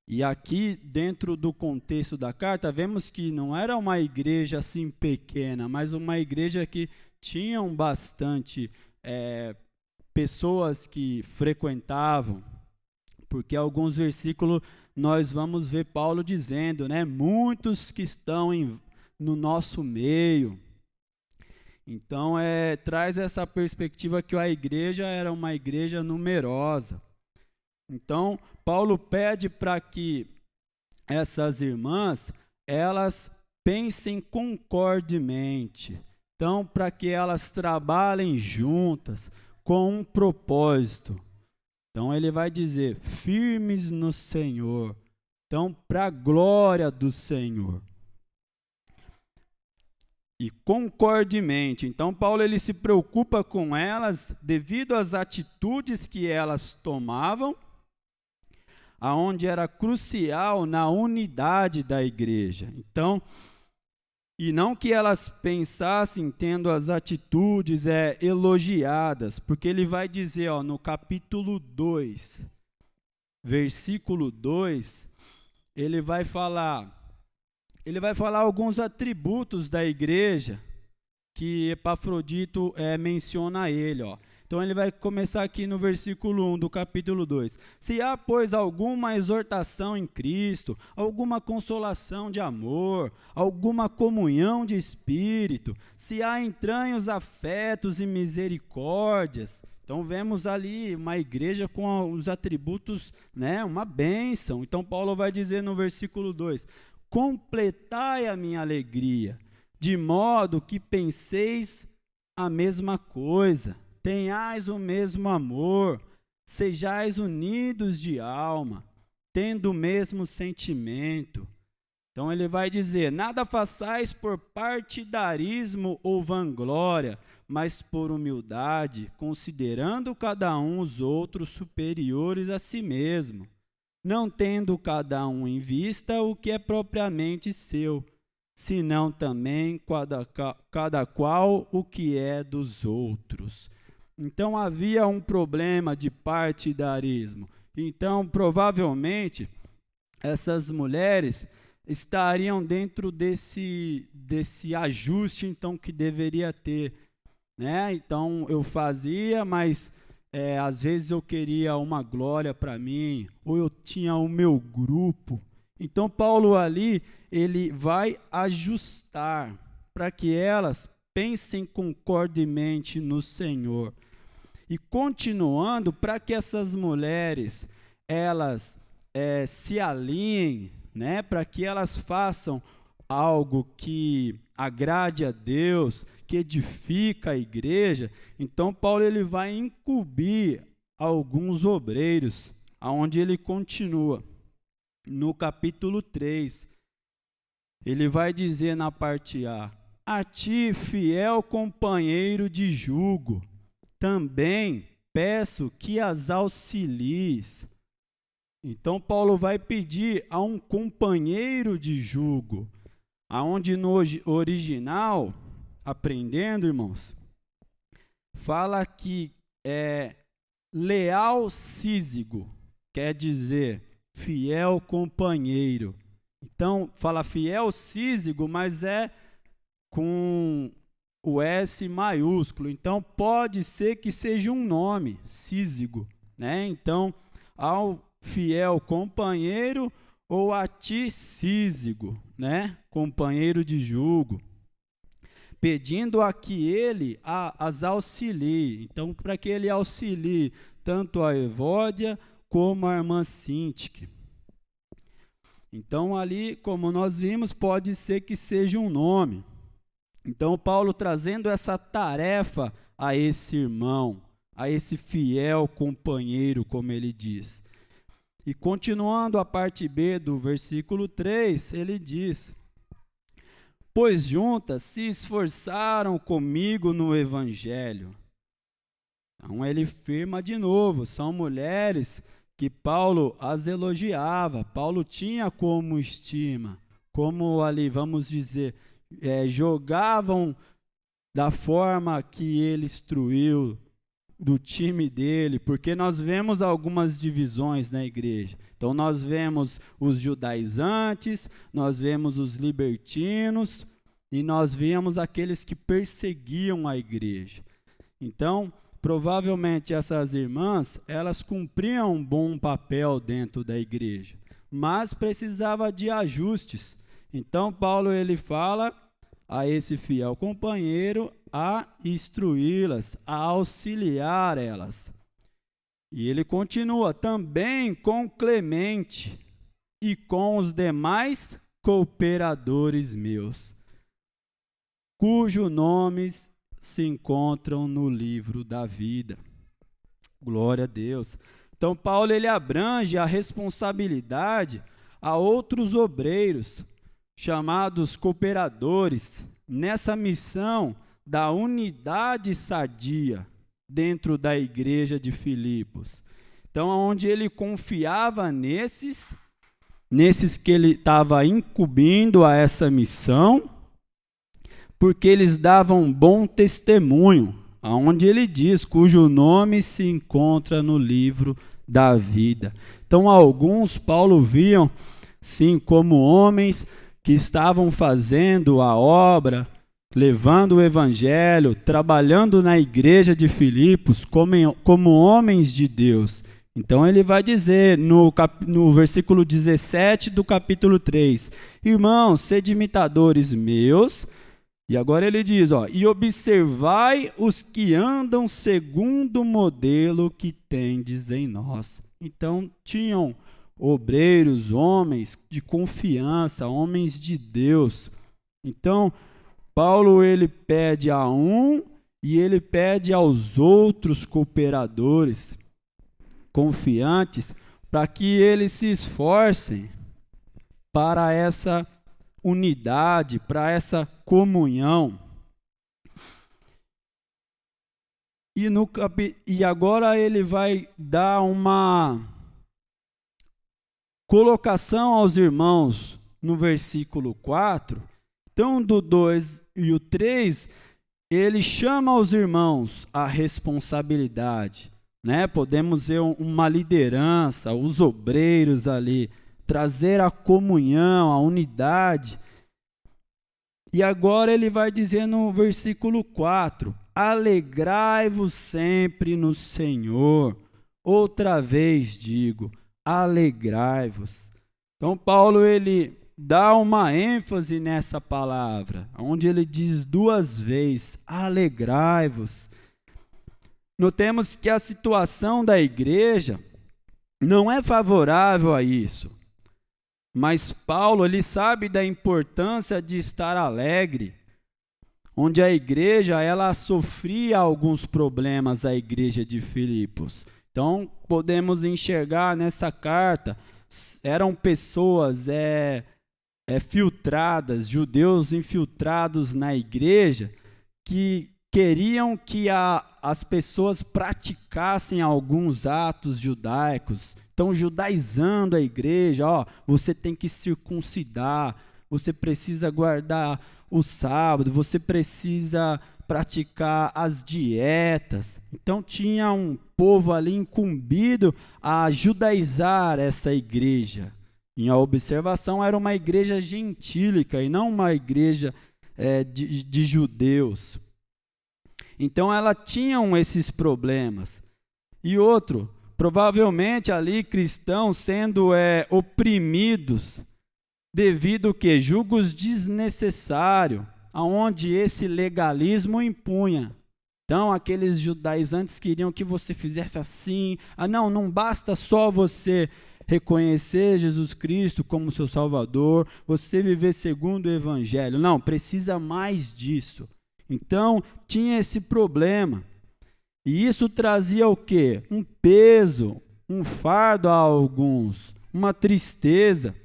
E aqui, dentro do contexto da carta, vemos que não era uma igreja assim pequena, mas uma igreja que tinham bastante pessoas que frequentavam, porque alguns versículos nós vamos ver Paulo dizendo, né, muitos que estão no nosso meio. Então, traz essa perspectiva que a igreja era uma igreja numerosa. Então, Paulo pede para que essas irmãs, elas pensem concordemente. Então, para que elas trabalhem juntas, com um propósito. Então, ele vai dizer, firmes no Senhor. Então, para a glória do Senhor. E concordemente. Então, Paulo, ele se preocupa com elas devido às atitudes que elas tomavam, aonde era crucial na unidade da igreja. Então, e não que elas pensassem tendo as atitudes elogiadas, porque ele vai dizer, no capítulo 2, versículo 2, ele vai falar alguns atributos da igreja que Epafrodito menciona a ele, Então ele vai começar aqui no versículo 1 do capítulo 2. Se há, pois, alguma exortação em Cristo, alguma consolação de amor, alguma comunhão de espírito, se há entranhos afetos e misericórdias. Então vemos ali uma igreja com os atributos, né, uma bênção. Então Paulo vai dizer no versículo 2, completai a minha alegria, de modo que penseis a mesma coisa, tenhais o mesmo amor, sejais unidos de alma, tendo o mesmo sentimento. Então ele vai dizer, nada façais por partidarismo ou vanglória, mas por humildade, considerando cada um os outros superiores a si mesmo, não tendo cada um em vista o que é propriamente seu, senão também cada qual o que é dos outros. Então havia um problema de partidarismo. Então, provavelmente, essas mulheres estariam dentro desse ajuste então que deveria ter, né? Então eu fazia, mas às vezes eu queria uma glória para mim, ou eu tinha o meu grupo. Então Paulo ali, ele vai ajustar para que elas pensem concordemente no Senhor. E continuando, para que essas mulheres, elas se alinhem, né, para que elas façam algo que agrade a Deus, que edifica a igreja, então Paulo, ele vai incumbir alguns obreiros, aonde ele continua. No capítulo 3, ele vai dizer na parte a ti, fiel companheiro de jugo, também peço que as auxilies. Então Paulo vai pedir a um companheiro de jugo, aonde no original, aprendendo, irmãos, fala que leal sísigo, quer dizer fiel companheiro. Então fala fiel sísigo, mas com o S maiúsculo. Então pode ser que seja um nome, sísigo, né? Então ao fiel companheiro ou a ti sísigo, né? Companheiro de jugo. pedindo a que ele as auxilie. Então, para que ele auxilie tanto a Evódia como a irmã Sintique. Então, ali, como nós vimos, pode ser que seja um nome. Então, Paulo trazendo essa tarefa a esse irmão, a esse fiel companheiro, como ele diz. E continuando a parte B do versículo 3, ele diz: pois juntas se esforçaram comigo no evangelho. Então ele firma de novo, são mulheres que Paulo as elogiava, Paulo tinha como estima, como ali, vamos dizer, jogavam da forma que ele instruiu, do time dele, porque nós vemos algumas divisões na igreja. Então nós vemos os judaizantes, nós vemos os libertinos e nós vemos aqueles que perseguiam a igreja. Então, provavelmente essas irmãs, elas cumpriam um bom papel dentro da igreja, mas precisava de ajustes. Então Paulo ele fala a esse fiel companheiro a instruí-las, a auxiliar elas. E ele continua, também com Clemente e com os demais cooperadores meus, cujos nomes se encontram no livro da vida. Glória a Deus. Então Paulo ele abrange a responsabilidade a outros obreiros, chamados cooperadores, nessa missão da unidade sadia dentro da igreja de Filipos. Então, onde ele confiava nesses que ele estava incumbindo a essa missão, porque eles davam bom testemunho, aonde ele diz, cujo nome se encontra no livro da vida. Então, alguns Paulo viam, sim, como homens que estavam fazendo a obra, levando o evangelho, trabalhando na igreja de Filipos como homens de Deus. Então ele vai dizer no versículo 17 do capítulo 3, irmãos, sede imitadores meus, e agora ele diz, e observai os que andam segundo o modelo que tendes em nós. Então tinham obreiros, homens de confiança, homens de Deus. Então Paulo ele pede a um e ele pede aos outros cooperadores confiantes para que eles se esforcem para essa unidade, para essa comunhão. E agora ele vai dar uma colocação aos irmãos no versículo 4. Então, do 2 e o 3, ele chama aos irmãos a responsabilidade, né? Podemos ver uma liderança, os obreiros ali, trazer a comunhão, a unidade. E agora ele vai dizer no versículo 4, alegrai-vos sempre no Senhor. Outra vez digo, alegrai-vos. Então, Paulo, ele dá uma ênfase nessa palavra, onde ele diz 2 vezes, alegrai-vos. Notemos que a situação da igreja não é favorável a isso, mas Paulo, ele sabe da importância de estar alegre, onde a igreja, ela sofria alguns problemas, a igreja de Filipos. Então, podemos enxergar nessa carta, eram pessoas filtradas, judeus infiltrados na igreja, que queriam que as pessoas praticassem alguns atos judaicos. Então, judaizando a igreja, você tem que circuncidar, você precisa guardar o sábado, você precisa praticar as dietas. Então, tinha um povo ali incumbido a judaizar essa igreja. Em a observação, era uma igreja gentílica e não uma igreja de judeus. Então, ela tinham esses problemas. E outro, provavelmente ali cristãos sendo oprimidos devido a julgos desnecessários, aonde esse legalismo impunha. Então, aqueles judaizantes queriam que você fizesse assim. Não basta só você reconhecer Jesus Cristo como seu Salvador, você viver segundo o Evangelho. Não, precisa mais disso. Então, tinha esse problema. E isso trazia o quê? Um peso, um fardo a alguns, uma tristeza.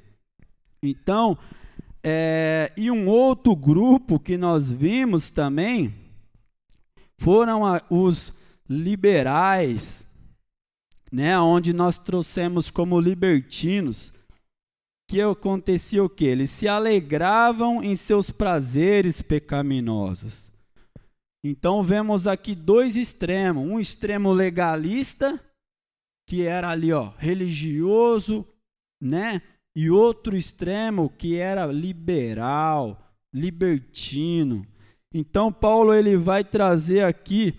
Então, e um outro grupo que nós vimos também foram os liberais, né, onde nós trouxemos como libertinos, que acontecia o quê? Eles se alegravam em seus prazeres pecaminosos. Então vemos aqui dois extremos, um extremo legalista, que era ali, religioso, né? E outro extremo que era liberal, libertino. Então Paulo ele vai trazer aqui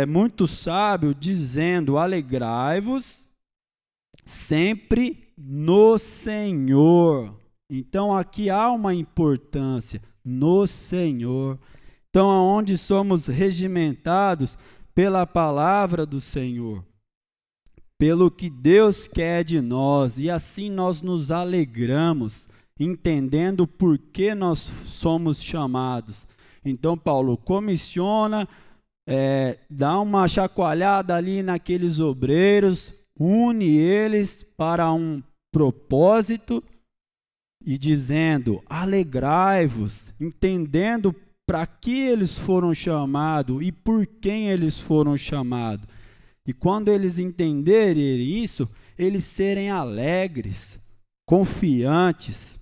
muito sábio, dizendo: alegrai-vos sempre no Senhor. Então aqui há uma importância, no Senhor. Então aonde somos regimentados pela palavra do Senhor, pelo que Deus quer de nós, e assim nós nos alegramos, entendendo por que nós somos chamados. Então Paulo comissiona, dá uma chacoalhada ali naqueles obreiros, une eles para um propósito e dizendo: alegrai-vos, entendendo para que eles foram chamados e por quem eles foram chamados. E quando eles entenderem isso, eles serem alegres, confiantes.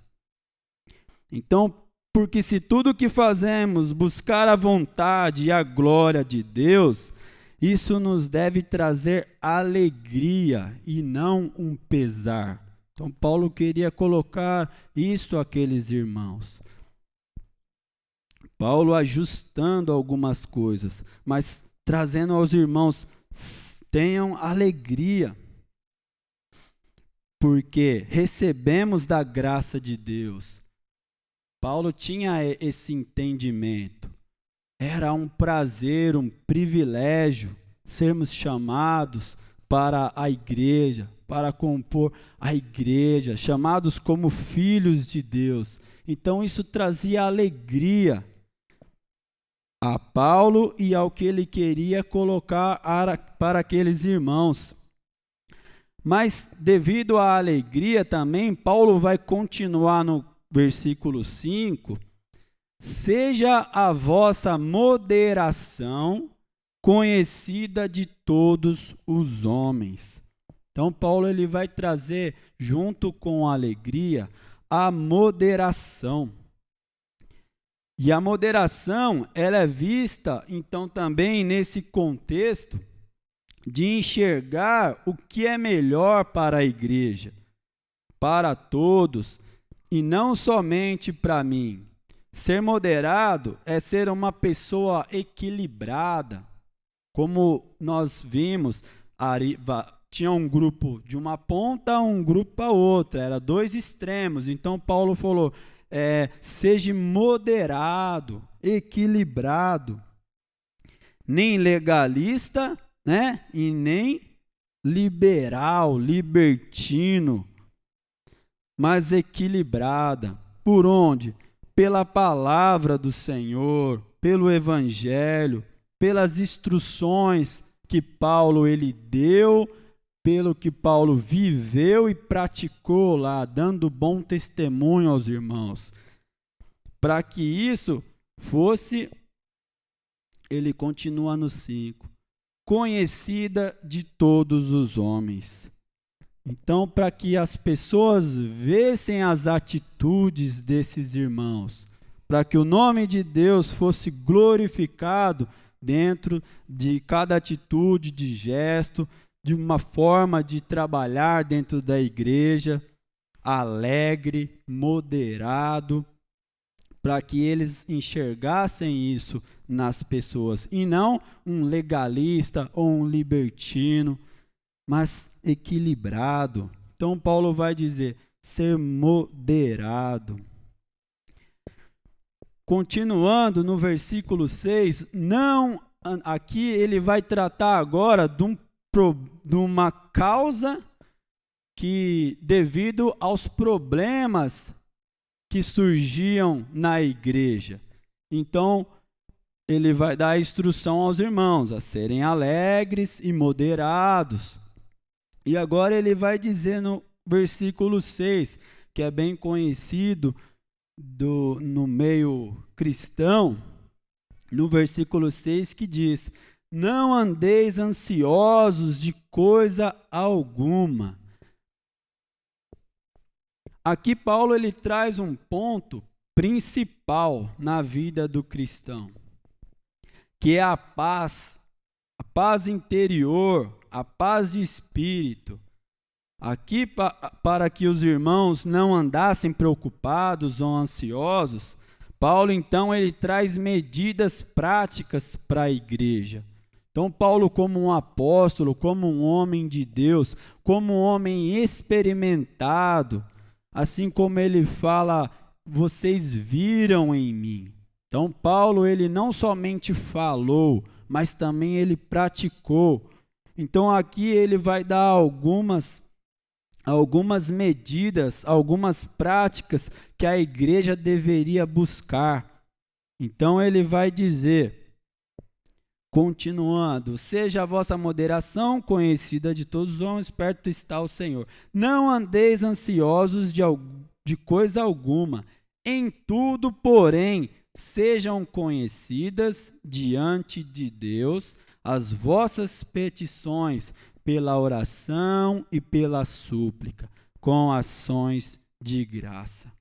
Então, porque se tudo que fazemos buscar a vontade e a glória de Deus, isso nos deve trazer alegria e não um pesar. Então, Paulo queria colocar isso àqueles irmãos. Paulo ajustando algumas coisas, mas trazendo aos irmãos: tenham alegria, porque recebemos da graça de Deus. Paulo tinha esse entendimento. Era um prazer, um privilégio sermos chamados para a igreja, para compor a igreja, chamados como filhos de Deus. Então isso trazia alegria a Paulo e ao que ele queria colocar para aqueles irmãos. Mas devido à alegria também, Paulo vai continuar no versículo 5: seja a vossa moderação conhecida de todos os homens. Então Paulo ele vai trazer junto com a alegria a moderação. E a moderação, ela é vista, então, também nesse contexto de enxergar o que é melhor para a igreja, para todos, e não somente para mim. Ser moderado é ser uma pessoa equilibrada. Como nós vimos, tinha um grupo de uma ponta, um grupo para outra, eram dois extremos. Então Paulo falou: seja moderado, equilibrado, nem legalista, né? E nem liberal, libertino, mas equilibrada. Por onde? Pela palavra do Senhor, pelo Evangelho, pelas instruções que Paulo ele deu, pelo que Paulo viveu e praticou lá, dando bom testemunho aos irmãos. Para que isso fosse, ele continua no 5, conhecida de todos os homens. Então, para que as pessoas vissem as atitudes desses irmãos, para que o nome de Deus fosse glorificado dentro de cada atitude, de gesto, de uma forma de trabalhar dentro da igreja, alegre, moderado, para que eles enxergassem isso nas pessoas, e não um legalista ou um libertino, mas equilibrado. Então Paulo vai dizer, ser moderado. continuando no versículo 6, aqui ele vai tratar agora de uma causa que, devido aos problemas que surgiam na igreja. Então, ele vai dar instrução aos irmãos a serem alegres e moderados. E agora ele vai dizer no versículo 6, que é bem conhecido no meio cristão, no versículo 6 que diz: não andeis ansiosos de coisa alguma. Aqui Paulo ele traz um ponto principal na vida do cristão, que é a paz interior, a paz de espírito. Aqui, para que os irmãos não andassem preocupados ou ansiosos, Paulo, então, ele traz medidas práticas para a igreja. Então, Paulo, como um apóstolo, como um homem de Deus, como um homem experimentado, assim como ele fala, vocês viram em mim. Então, Paulo, ele não somente falou, mas também ele praticou. Então, aqui ele vai dar algumas medidas, algumas práticas que a igreja deveria buscar. Então ele vai dizer, continuando: seja a vossa moderação conhecida de todos os homens, perto está o Senhor. Não andeis ansiosos de coisa alguma, em tudo, porém, sejam conhecidas diante de Deus as vossas petições, pela oração e pela súplica, com ações de graça.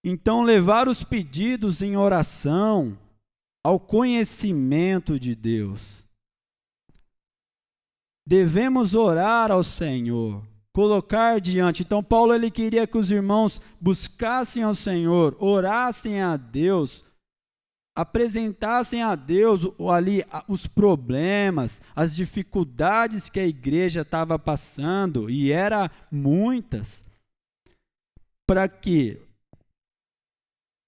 Então, levar os pedidos em oração ao conhecimento de Deus. Devemos orar ao Senhor, colocar diante. Então, Paulo ele queria que os irmãos buscassem ao Senhor, orassem a Deus, apresentassem a Deus ali os problemas, as dificuldades que a igreja estava passando, e eram muitas, para quê?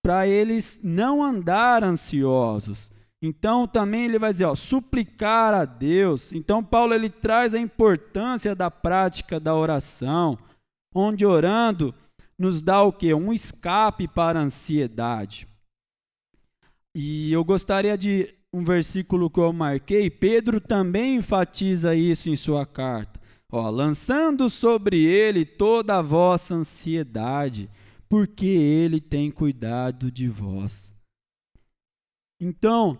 Para eles não andar ansiosos. Então também ele vai dizer, suplicar a Deus. Então Paulo ele traz a importância da prática da oração, onde orando nos dá o quê? Um escape para a ansiedade. E eu gostaria de um versículo que eu marquei, Pedro também enfatiza isso em sua carta. Lançando sobre ele toda a vossa ansiedade, porque ele tem cuidado de vós. Então,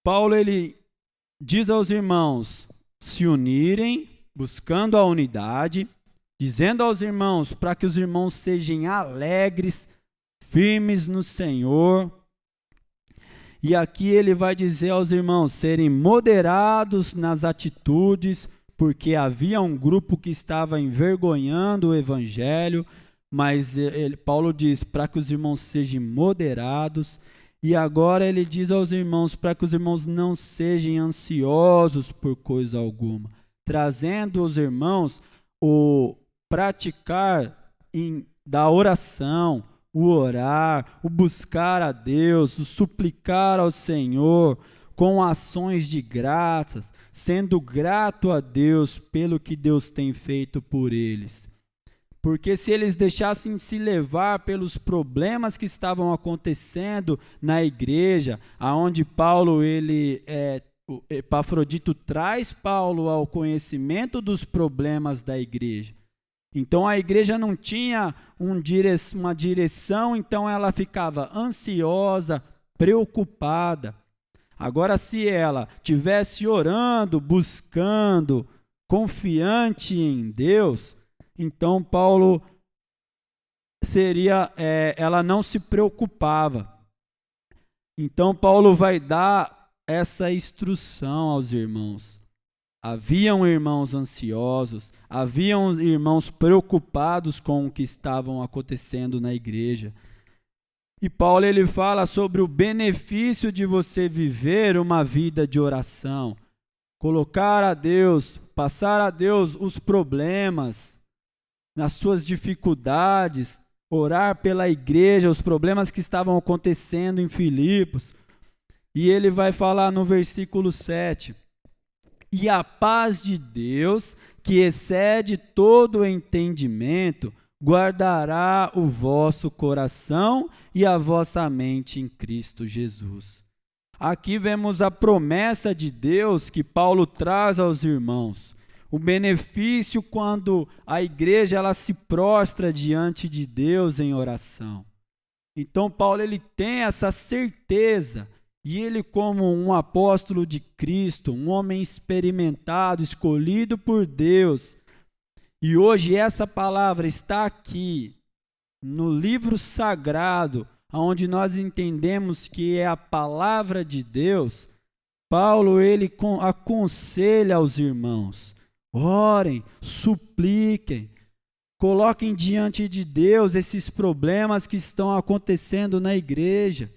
Paulo ele diz aos irmãos se unirem, buscando a unidade, dizendo aos irmãos para que os irmãos sejam alegres, firmes no Senhor. E aqui ele vai dizer aos irmãos serem moderados nas atitudes, porque havia um grupo que estava envergonhando o evangelho, mas Paulo diz para que os irmãos sejam moderados. E agora ele diz aos irmãos para que os irmãos não sejam ansiosos por coisa alguma, trazendo os irmãos o praticar da oração, o orar, o buscar a Deus, o suplicar ao Senhor com ações de graças, sendo grato a Deus pelo que Deus tem feito por eles. Porque se eles deixassem se levar pelos problemas que estavam acontecendo na igreja, aonde Paulo, Epafrodito traz Paulo ao conhecimento dos problemas da igreja. Então a igreja não tinha uma direção, então ela ficava ansiosa, preocupada. Agora, se ela tivesse orando, buscando, confiante em Deus, então Paulo ela não se preocupava. Então Paulo vai dar essa instrução aos irmãos. Haviam irmãos ansiosos, haviam irmãos preocupados com o que estavam acontecendo na igreja. E Paulo ele fala sobre o benefício de você viver uma vida de oração, colocar a Deus, passar a Deus os problemas, nas suas dificuldades, orar pela igreja, os problemas que estavam acontecendo em Filipos. E ele vai falar no versículo 7: e a paz de Deus, que excede todo o entendimento, guardará o vosso coração e a vossa mente em Cristo Jesus. Aqui vemos a promessa de Deus que Paulo traz aos irmãos. O benefício quando a igreja ela se prostra diante de Deus em oração. Então Paulo ele tem essa certeza, e ele, como um apóstolo de Cristo, um homem experimentado, escolhido por Deus, e hoje essa palavra está aqui no livro sagrado, onde nós entendemos que é a palavra de Deus. Paulo ele aconselha aos irmãos: orem, supliquem, coloquem diante de Deus esses problemas que estão acontecendo na igreja,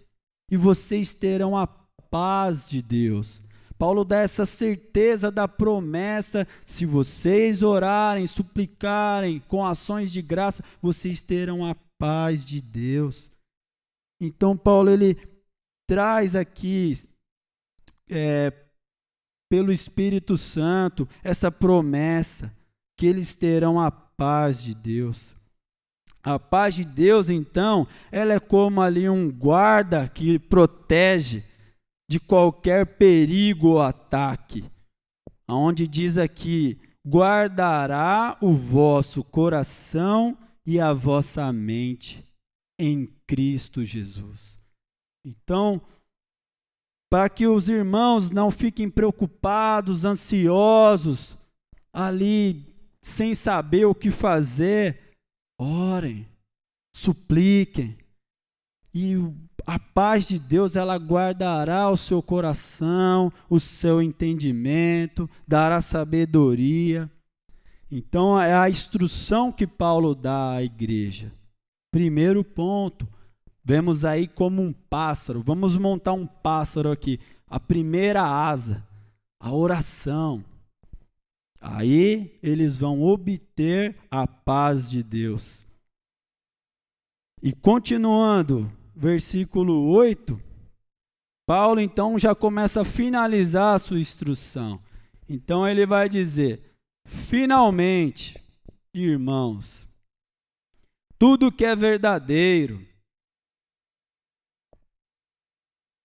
e vocês terão a paz de Deus. Paulo dá essa certeza da promessa: se vocês orarem, suplicarem com ações de graça, vocês terão a paz de Deus. Então Paulo ele traz aqui, pelo Espírito Santo, essa promessa, que eles terão a paz de Deus. A paz de Deus, então, ela é como ali um guarda que protege de qualquer perigo ou ataque. Onde diz aqui: guardará o vosso coração e a vossa mente em Cristo Jesus. Então, para que os irmãos não fiquem preocupados, ansiosos, ali sem saber o que fazer, orem, supliquem, e a paz de Deus ela guardará o seu coração, o seu entendimento, dará sabedoria. Então é a instrução que Paulo dá à igreja. Primeiro ponto, vemos aí como um pássaro. Vamos montar um pássaro aqui. A primeira asa, a oração. Aí eles vão obter a paz de Deus. E continuando, versículo 8, Paulo então já começa a finalizar a sua instrução. Então ele vai dizer: finalmente, irmãos, tudo que é verdadeiro.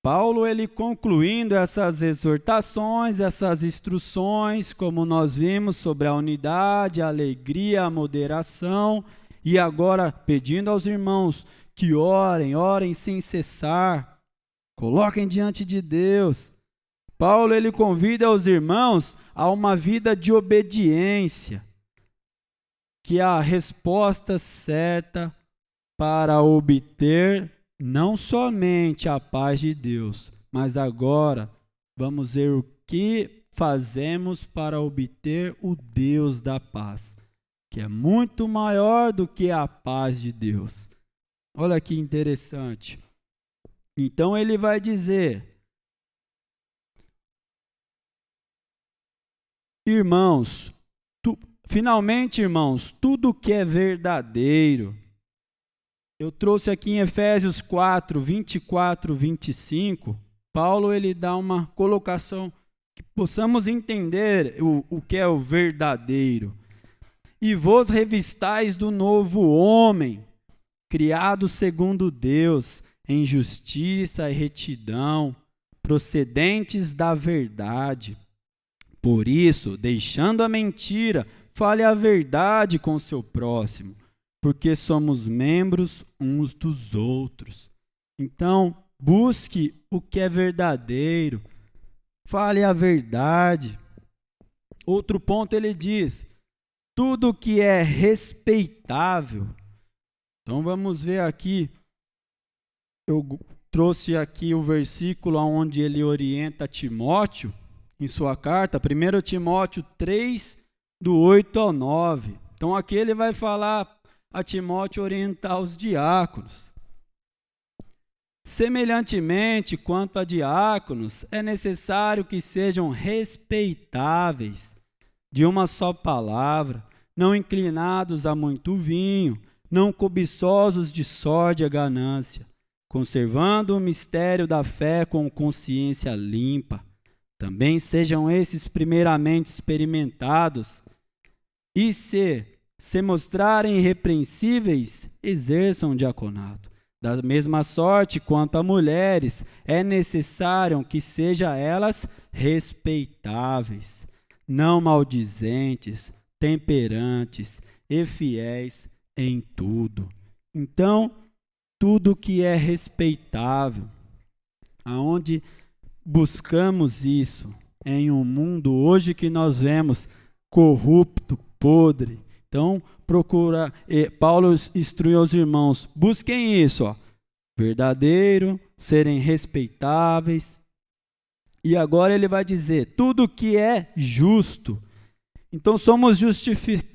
Paulo, ele concluindo essas exortações, essas instruções, como nós vimos, sobre a unidade, a alegria, a moderação, e agora pedindo aos irmãos que orem sem cessar, coloquem diante de Deus. Paulo, ele convida os irmãos a uma vida de obediência, que é a resposta certa para obter não somente a paz de Deus, mas agora vamos ver o que fazemos para obter o Deus da paz, que é muito maior do que a paz de Deus. Olha que interessante. Então ele vai dizer: irmãos, finalmente, irmãos, tudo que é verdadeiro. Eu trouxe aqui em Efésios 4, 24, 25, Paulo ele dá uma colocação que possamos entender o que é o verdadeiro. E vos revistais do novo homem, criado segundo Deus, em justiça e retidão, procedentes da verdade. Por isso, deixando a mentira, fale a verdade com o seu próximo, porque somos membros uns dos outros. Então, busque o que é verdadeiro, fale a verdade. Outro ponto ele diz: tudo que é respeitável. Então vamos ver aqui, eu trouxe aqui o versículo onde ele orienta Timóteo, em sua carta, 1 Timóteo 3, do 8 ao 9. Então aqui ele vai falar a Timóteo orientar os diáconos. Semelhantemente, quanto a diáconos, é necessário que sejam respeitáveis, de uma só palavra, não inclinados a muito vinho, não cobiçosos de sórdia ganância, conservando o mistério da fé com consciência limpa. Também sejam esses primeiramente experimentados, e se mostrarem irrepreensíveis, exerçam o diaconato. Da mesma sorte, quanto a mulheres, é necessário que sejam elas respeitáveis, não maldizentes, temperantes e fiéis em tudo. Então, tudo que é respeitável, aonde buscamos isso em um mundo hoje que nós vemos corrupto, podre. Então, Paulo instrui aos irmãos, busquem isso, ó, verdadeiro, serem respeitáveis. E agora ele vai dizer, tudo que é justo. Então, somos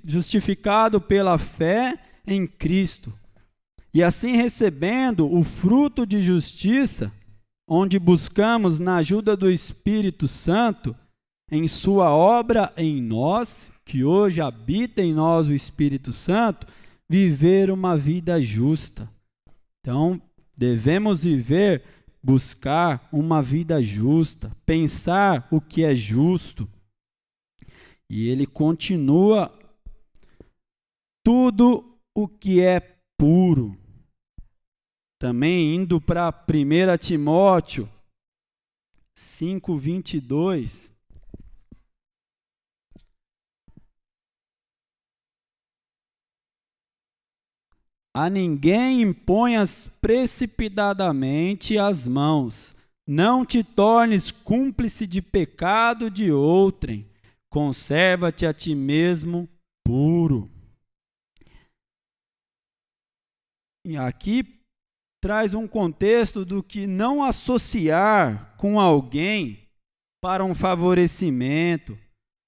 justificados pela fé em Cristo. E assim recebendo o fruto de justiça, onde buscamos na ajuda do Espírito Santo, em sua obra em nós, que hoje habita em nós o Espírito Santo, viver uma vida justa. Então, devemos buscar uma vida justa, pensar o que é justo. E ele continua, tudo o que é puro. Também indo para 1 Timóteo 5:22. A ninguém imponhas precipitadamente as mãos, não te tornes cúmplice de pecado de outrem, conserva-te a ti mesmo puro. E aqui traz um contexto do que não associar com alguém para um favorecimento,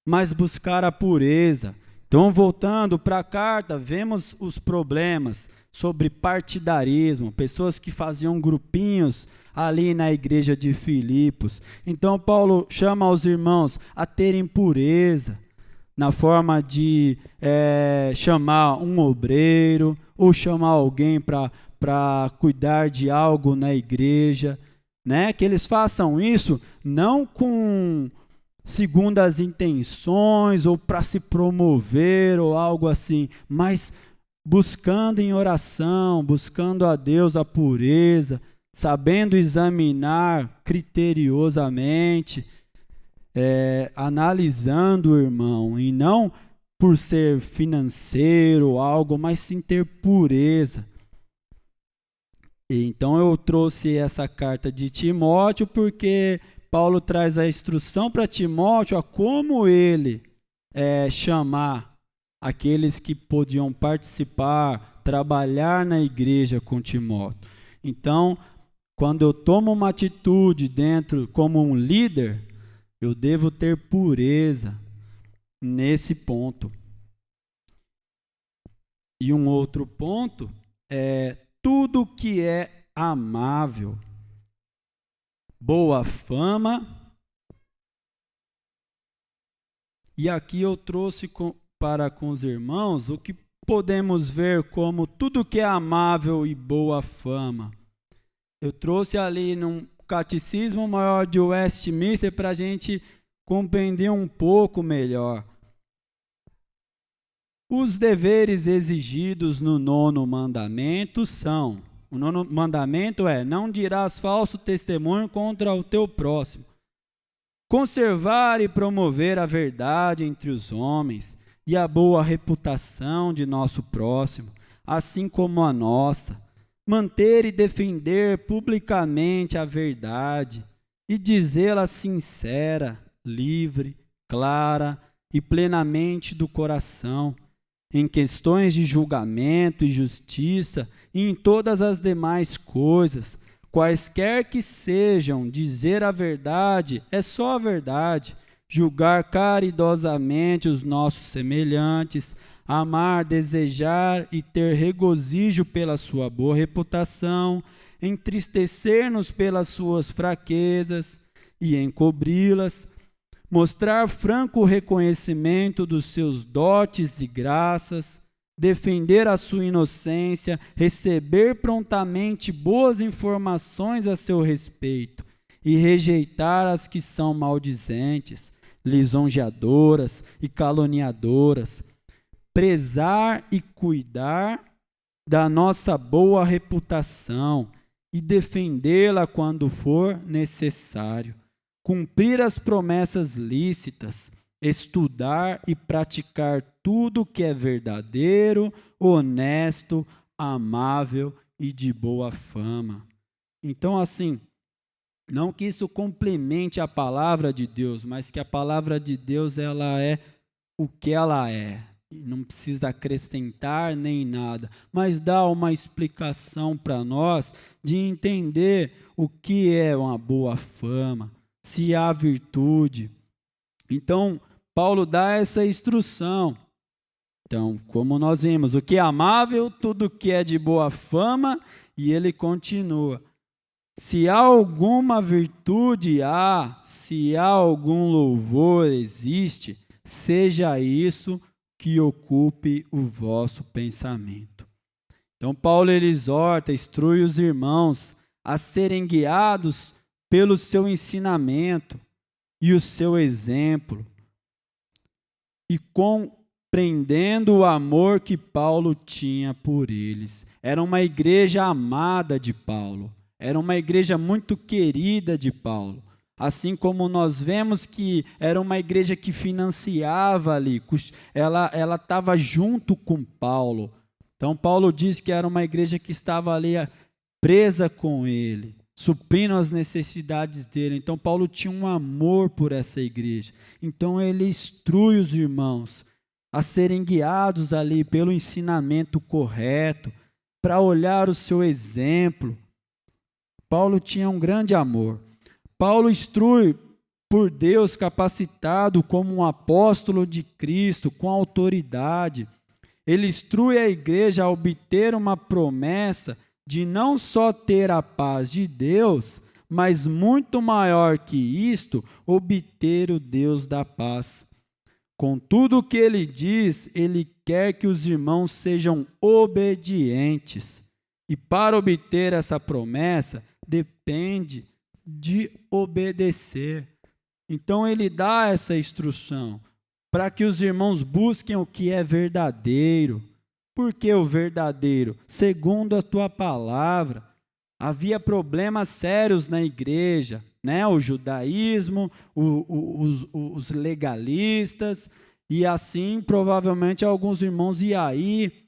mas buscar a pureza. Então, voltando para a carta, vemos os problemas sobre partidarismo, pessoas que faziam grupinhos ali na igreja de Filipos. Então, Paulo chama os irmãos a terem pureza, na forma de chamar um obreiro, ou chamar alguém para cuidar de algo na igreja, né? Que eles façam isso não com segundo as intenções ou para se promover ou algo assim, mas buscando em oração, buscando a Deus a pureza, sabendo examinar criteriosamente, analisando o irmão, e não por ser financeiro ou algo, mas sim ter pureza. Então eu trouxe essa carta de Timóteo porque Paulo traz a instrução para Timóteo a como ele chamar aqueles que podiam participar, trabalhar na igreja com Timóteo. Então, quando eu tomo uma atitude dentro como um líder, eu devo ter pureza nesse ponto. E um outro ponto é tudo que é amável, boa fama. E aqui eu trouxe para com os irmãos o que podemos ver como tudo que é amável e boa fama. Eu trouxe ali num Catecismo Maior de Westminster para a gente compreender um pouco melhor. Os deveres exigidos no 9º mandamento são: o 9º mandamento é: não dirás falso testemunho contra o teu próximo. Conservar e promover a verdade entre os homens e a boa reputação de nosso próximo, assim como a nossa. Manter e defender publicamente a verdade e dizê-la sincera, livre, clara e plenamente do coração, em questões de julgamento e justiça e em todas as demais coisas, quaisquer que sejam, dizer a verdade é só a verdade, julgar caridosamente os nossos semelhantes, amar, desejar e ter regozijo pela sua boa reputação, entristecer-nos pelas suas fraquezas e encobri-las, mostrar franco reconhecimento dos seus dotes e graças, defender a sua inocência, receber prontamente boas informações a seu respeito e rejeitar as que são maldizentes, lisonjeadoras e caluniadoras, prezar e cuidar da nossa boa reputação e defendê-la quando for necessário, cumprir as promessas lícitas, estudar e praticar tudo que é verdadeiro, honesto, amável e de boa fama. Então, assim, não que isso complemente a palavra de Deus, mas que a palavra de Deus, ela é o que ela é. Não precisa acrescentar nem nada, mas dá uma explicação para nós de entender o que é uma boa fama, se há virtude. Então, Paulo dá essa instrução. Então, como nós vimos, o que é amável, tudo que é de boa fama, e ele continua. Se há alguma virtude, se há algum louvor existe, seja isso que ocupe o vosso pensamento. Então, Paulo ele exorta, instrui os irmãos a serem guiados pelo seu ensinamento e o seu exemplo, e compreendendo o amor que Paulo tinha por eles. Era uma igreja amada de Paulo, era uma igreja muito querida de Paulo. Assim como nós vemos que era uma igreja que financiava ali, ela estava junto com Paulo. Então Paulo diz que era uma igreja que estava ali presa com ele, suprindo as necessidades dele. Então Paulo tinha um amor por essa igreja. Então ele instrui os irmãos a serem guiados ali pelo ensinamento correto, para olhar o seu exemplo. Paulo tinha um grande amor. Paulo instrui por Deus capacitado como um apóstolo de Cristo, com autoridade. Ele instrui a igreja a obter uma promessa de não só ter a paz de Deus, mas muito maior que isto, obter o Deus da paz. Com tudo o que ele diz, ele quer que os irmãos sejam obedientes. E para obter essa promessa, depende de obedecer. Então ele dá essa instrução para que os irmãos busquem o que é verdadeiro. Por que o verdadeiro? Segundo a tua palavra. Havia problemas sérios na igreja, né? O judaísmo, os legalistas, e assim provavelmente alguns irmãos iam aí.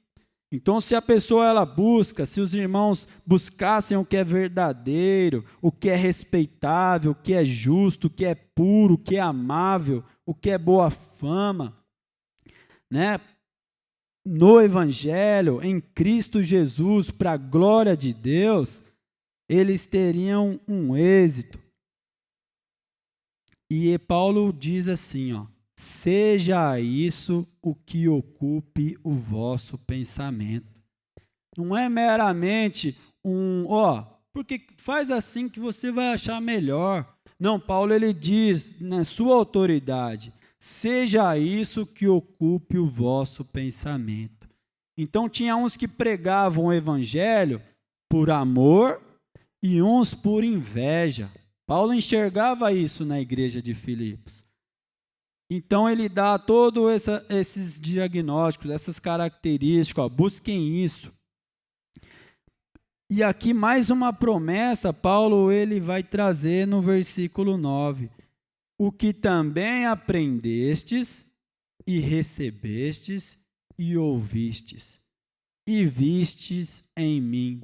Então, se a pessoa ela busca, se os irmãos buscassem o que é verdadeiro, o que é respeitável, o que é justo, o que é puro, o que é amável, o que é boa fama, né? No Evangelho, em Cristo Jesus, para a glória de Deus, eles teriam um êxito. E Paulo diz assim, ó: seja isso o que ocupe o vosso pensamento. Não é meramente porque faz assim que você vai achar melhor. Não, Paulo ele diz na sua autoridade: seja isso que ocupe o vosso pensamento. Então tinha uns que pregavam o evangelho por amor e uns por inveja. Paulo enxergava isso na igreja de Filipos. Então ele dá todos esses diagnósticos, essas características, busquem isso. E aqui mais uma promessa, Paulo ele vai trazer no versículo 9. O que também aprendestes e recebestes e ouvistes e vistes em mim.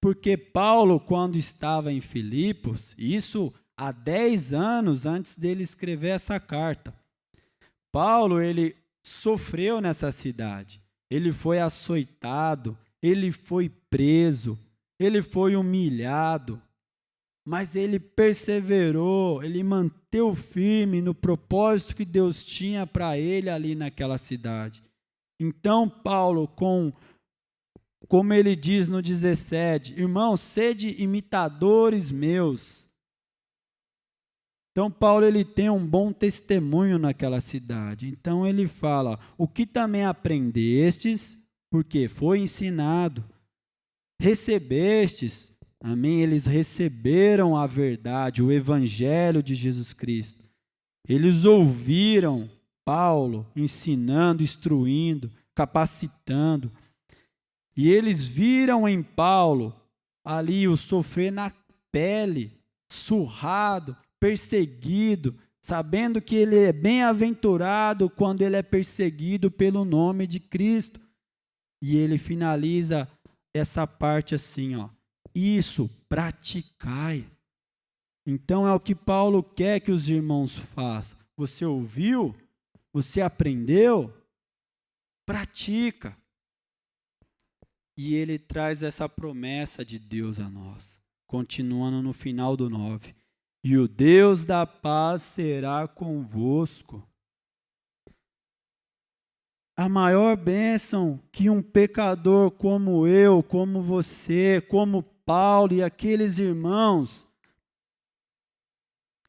Porque Paulo, quando estava em Filipos, isso há 10 anos antes dele escrever essa carta, Paulo, ele sofreu nessa cidade, ele foi açoitado, ele foi preso, ele foi humilhado, mas ele perseverou, ele manteve firme no propósito que Deus tinha para ele ali naquela cidade. Então, Paulo, como ele diz no 17, irmãos, sede imitadores meus. Então, Paulo ele tem um bom testemunho naquela cidade. Então, ele fala: o que também aprendestes porque foi ensinado. Recebestes, amém? Eles receberam a verdade, o evangelho de Jesus Cristo. Eles ouviram Paulo ensinando, instruindo, capacitando. E eles viram em Paulo ali o sofrer na pele, surrado, perseguido, sabendo que ele é bem-aventurado quando ele é perseguido pelo nome de Cristo. E ele finaliza essa parte assim, ó: isso, praticai. Então é o que Paulo quer que os irmãos façam. Você ouviu? Você aprendeu? Pratica. E ele traz essa promessa de Deus a nós, continuando no final do 9. E o Deus da paz será convosco. A maior bênção que um pecador como eu, como você, como Paulo e aqueles irmãos,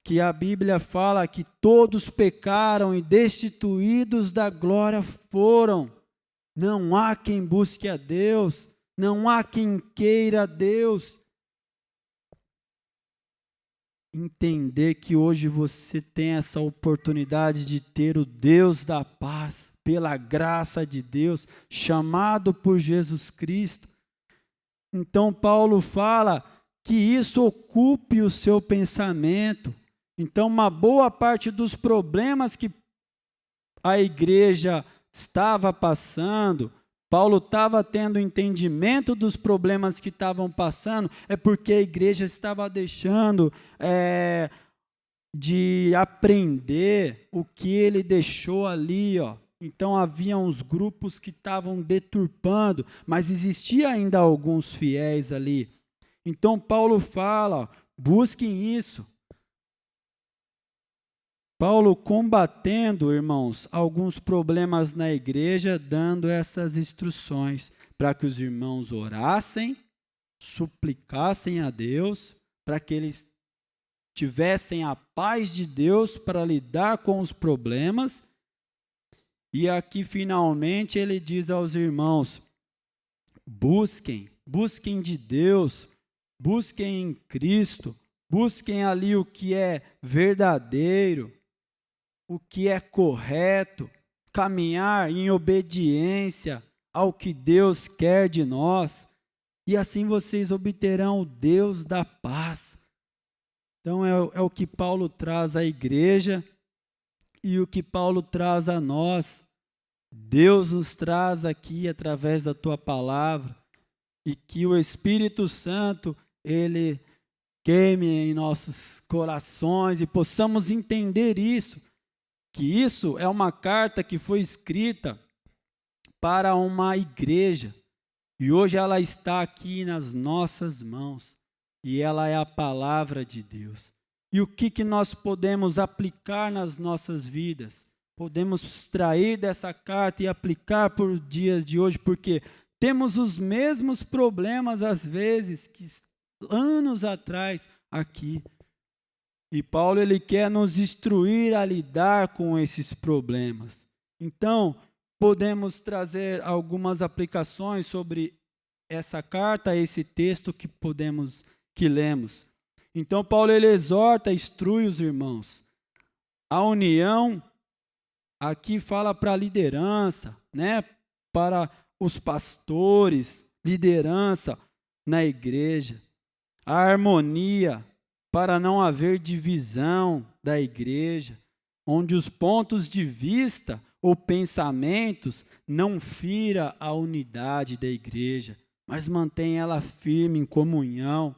que a Bíblia fala que todos pecaram e destituídos da glória foram. Não há quem busque a Deus, não há quem queira a Deus. Entender que hoje você tem essa oportunidade de ter o Deus da paz, pela graça de Deus, chamado por Jesus Cristo. Então Paulo fala que isso ocupe o seu pensamento. Então uma boa parte dos problemas que a igreja estava passando, Paulo estava tendo entendimento dos problemas que estavam passando, é porque a igreja estava deixando de aprender o que ele deixou ali, ó. Então havia uns grupos que estavam deturpando, mas existia ainda alguns fiéis ali. Então Paulo fala, ó, busquem isso. Paulo combatendo, irmãos, alguns problemas na igreja, dando essas instruções para que os irmãos orassem, suplicassem a Deus, para que eles tivessem a paz de Deus para lidar com os problemas. E aqui finalmente ele diz aos irmãos: busquem de Deus, busquem em Cristo, busquem ali o que é verdadeiro, o que é correto, caminhar em obediência ao que Deus quer de nós, e assim vocês obterão o Deus da paz. Então é o que Paulo traz à igreja e o que Paulo traz a nós. Deus nos traz aqui através da tua palavra, e que o Espírito Santo, ele queime em nossos corações e possamos entender isso, que isso é uma carta que foi escrita para uma igreja, e hoje ela está aqui nas nossas mãos, e ela é a palavra de Deus. E o que nós podemos aplicar nas nossas vidas? Podemos extrair dessa carta e aplicar por dias de hoje, porque temos os mesmos problemas, às vezes, que anos atrás aqui. E Paulo, ele quer nos instruir a lidar com esses problemas. Então, podemos trazer algumas aplicações sobre essa carta, esse texto que lemos. Então, Paulo, ele exorta, instrui os irmãos. A união, aqui fala para a liderança, né? Para os pastores, liderança na igreja. A harmonia, para não haver divisão da igreja, onde os pontos de vista ou pensamentos não fira a unidade da igreja, mas mantém ela firme em comunhão.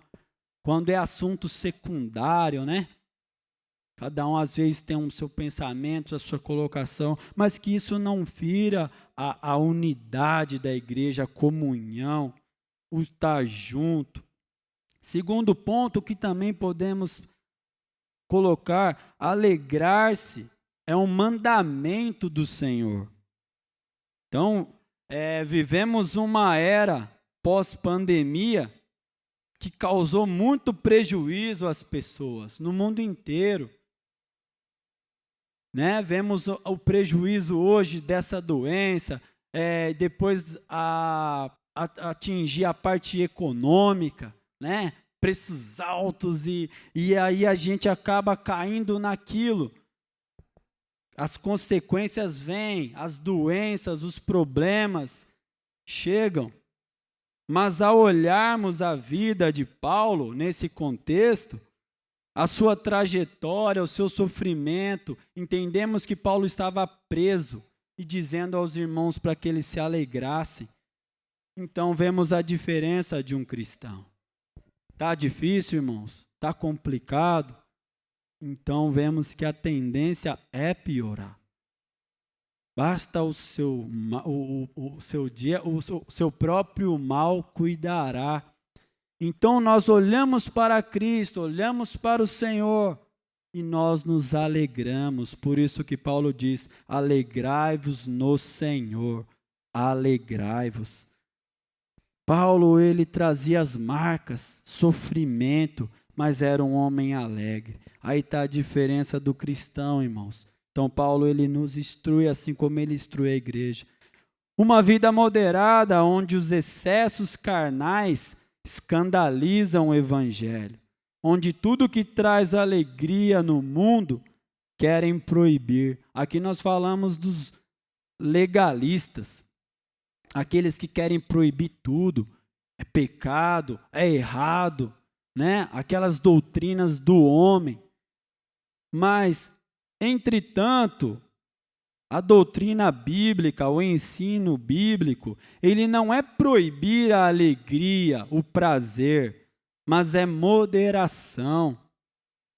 Quando é assunto secundário, né? Cada um às vezes tem o seu pensamento, a sua colocação, mas que isso não fira a unidade da igreja, a comunhão, o estar junto. Segundo ponto que também podemos colocar, alegrar-se é um mandamento do Senhor. Então, vivemos uma era pós-pandemia que causou muito prejuízo às pessoas no mundo inteiro. Né? Vemos o prejuízo hoje dessa doença, depois atingir a parte econômica, né? Preços altos e aí a gente acaba caindo naquilo. As consequências vêm, as doenças, os problemas chegam. Mas ao olharmos a vida de Paulo nesse contexto, a sua trajetória, o seu sofrimento, entendemos que Paulo estava preso e dizendo aos irmãos para que eles se alegrassem. Então vemos a diferença de um cristão. Tá difícil, irmãos? Tá complicado? Então vemos que a tendência é piorar. Basta o seu próprio mal cuidará. Então nós olhamos para Cristo, olhamos para o Senhor e nós nos alegramos. Por isso que Paulo diz: alegrai-vos no Senhor, alegrai-vos. Paulo, ele trazia as marcas, sofrimento, mas era um homem alegre. Aí está a diferença do cristão, irmãos. Então Paulo, ele nos instrui assim como ele instrui a igreja. Uma vida moderada, onde os excessos carnais escandalizam o evangelho, onde tudo que traz alegria no mundo querem proibir. Aqui nós falamos dos legalistas, aqueles que querem proibir tudo, é pecado, é errado, né? Aquelas doutrinas do homem. Mas, entretanto, a doutrina bíblica, o ensino bíblico, ele não é proibir a alegria, o prazer, mas é moderação.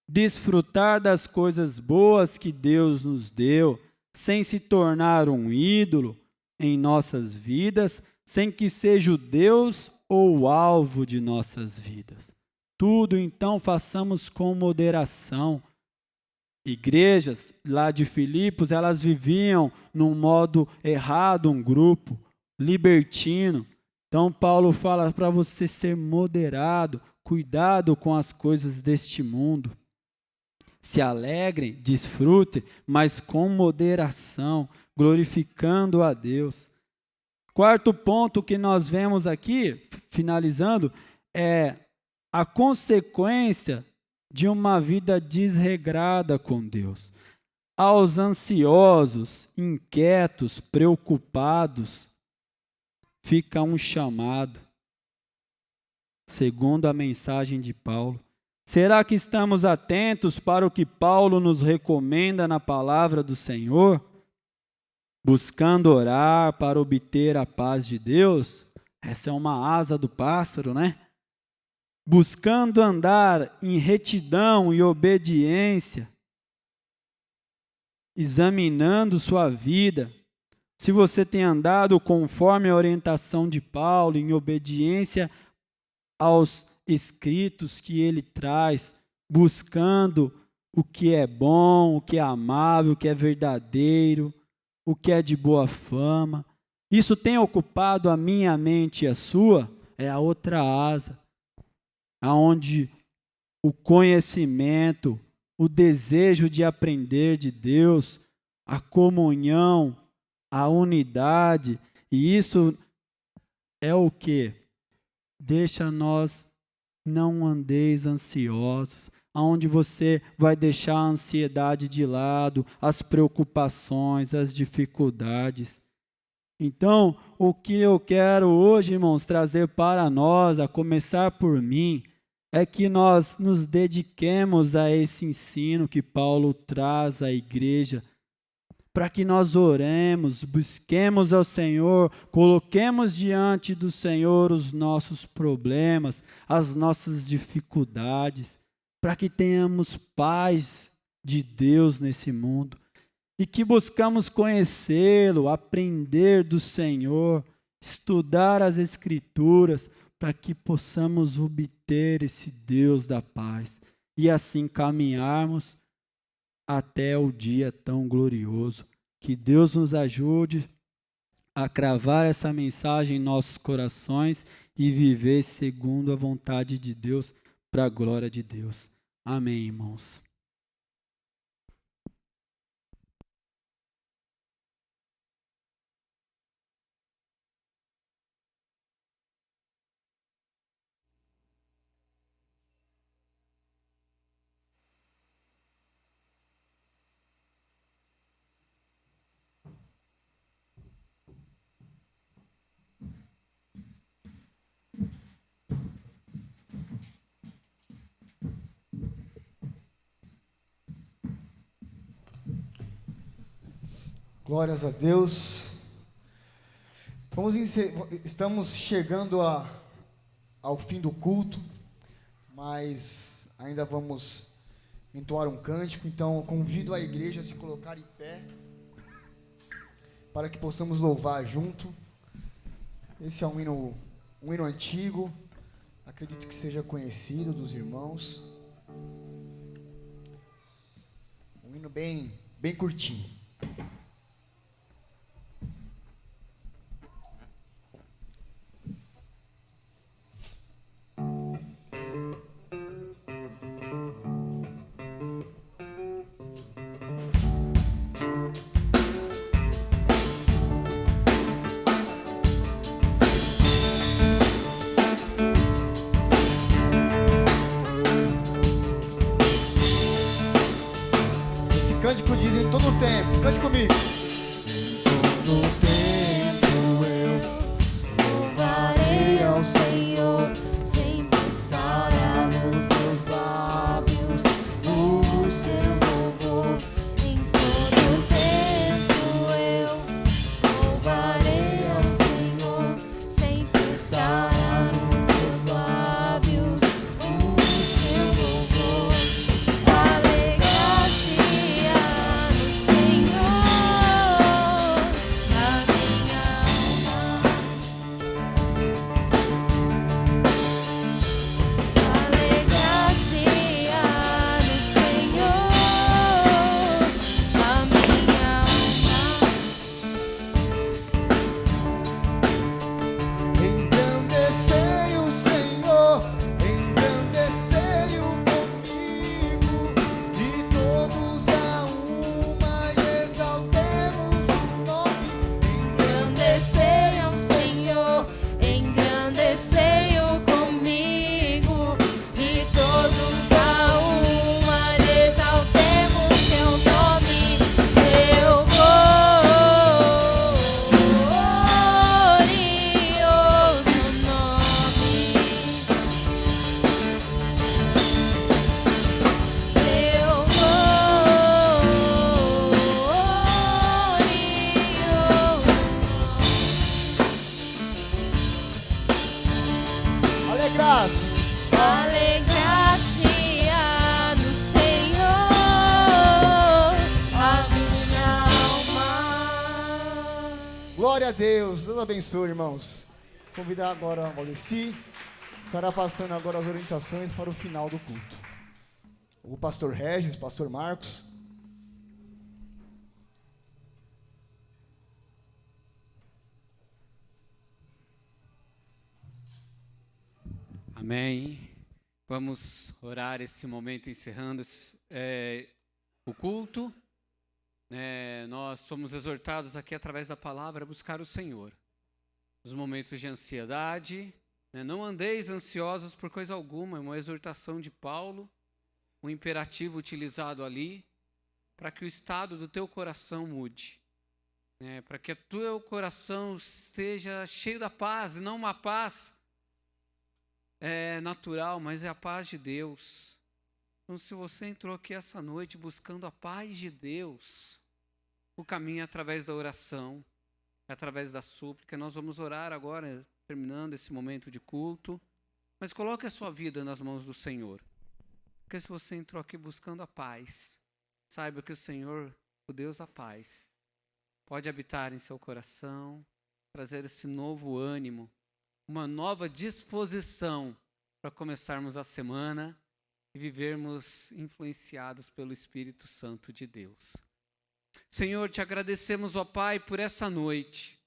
Desfrutar das coisas boas que Deus nos deu, sem se tornar um ídolo em nossas vidas, sem que seja o Deus ou o alvo de nossas vidas. Tudo, então, façamos com moderação. Igrejas lá de Filipos, elas viviam num modo errado, um grupo libertino. Então Paulo fala para você ser moderado, cuidado com as coisas deste mundo. Se alegrem, desfrutem, mas com moderação, glorificando a Deus. Quarto ponto que nós vemos aqui, finalizando, é a consequência de uma vida desregrada com Deus. Aos ansiosos, inquietos, preocupados, fica um chamado, segundo a mensagem de Paulo. Será que estamos atentos para o que Paulo nos recomenda na palavra do Senhor? Buscando orar para obter a paz de Deus? Essa é uma asa do pássaro, né? Buscando andar em retidão e obediência, examinando sua vida, se você tem andado conforme a orientação de Paulo, em obediência aos escritos que ele traz, buscando o que é bom, o que é amável, o que é verdadeiro, o que é de boa fama. Isso tem ocupado a minha mente e a sua? É a outra asa, aonde o conhecimento, o desejo de aprender de Deus, a comunhão, a unidade, e isso é o que? Deixa nós não andeis ansiosos, aonde você vai deixar a ansiedade de lado, as preocupações, as dificuldades. Então, o que eu quero hoje, irmãos, trazer para nós, a começar por mim, é que nós nos dediquemos a esse ensino que Paulo traz à igreja, para que nós oremos, busquemos ao Senhor, coloquemos diante do Senhor os nossos problemas, as nossas dificuldades, para que tenhamos paz de Deus nesse mundo e que buscamos conhecê-lo, aprender do Senhor, estudar as Escrituras, para que possamos obter esse Deus da paz e assim caminharmos até o dia tão glorioso. Que Deus nos ajude a cravar essa mensagem em nossos corações e viver segundo a vontade de Deus, para a glória de Deus. Amém, irmãos. Glórias a Deus. Estamos chegando ao fim do culto, mas ainda vamos entoar um cântico, então eu convido a igreja a se colocar em pé para que possamos louvar junto. Esse é um hino antigo, acredito que seja conhecido dos irmãos. Um hino bem curtinho. Cântico diz em todo o tempo, cante comigo. Todo tempo eu louvarei ao Senhor, sempre estará nos meus lábios o seu louvor. Em todo tempo eu louvarei ao Senhor, sempre estará nos meus lábios o seu louvor. Alegrar-se no Senhor, a minha alma. Alegrar-se no Senhor, a minha alma. Engrandecei o Senhor, engrandecei-o comigo, e todos a uma exaltemos o nome. Engrandecei ao Senhor, engrandecei-o comigo, e todos a uma lhe exaltemos seu nome, seu glorioso nome, seu glorioso. Alegrar-se. Alegrar-se no Senhor, a minha alma. Glória a Deus, Deus abençoe, irmãos. Convidar agora a Valdeci, estará passando agora as orientações para o final do culto. O pastor Regis, pastor Marcos. Amém. Vamos orar esse momento, encerrando o culto. Nós fomos exortados aqui através da palavra a buscar o Senhor. Nos momentos de ansiedade, não andeis ansiosos por coisa alguma, é uma exortação de Paulo, um imperativo utilizado ali, para que o estado do teu coração mude. Para que o teu coração esteja cheio da paz, e não uma paz natural, mas é a paz de Deus. Então, se você entrou aqui essa noite buscando a paz de Deus, o caminho é através da oração, é através da súplica. Nós vamos orar agora, terminando esse momento de culto, mas coloque a sua vida nas mãos do Senhor. Porque se você entrou aqui buscando a paz, saiba que o Senhor, o Deus da paz, pode habitar em seu coração, trazer esse novo ânimo, uma nova disposição para começarmos a semana e vivermos influenciados pelo Espírito Santo de Deus. Senhor, te agradecemos, ó Pai, por essa noite.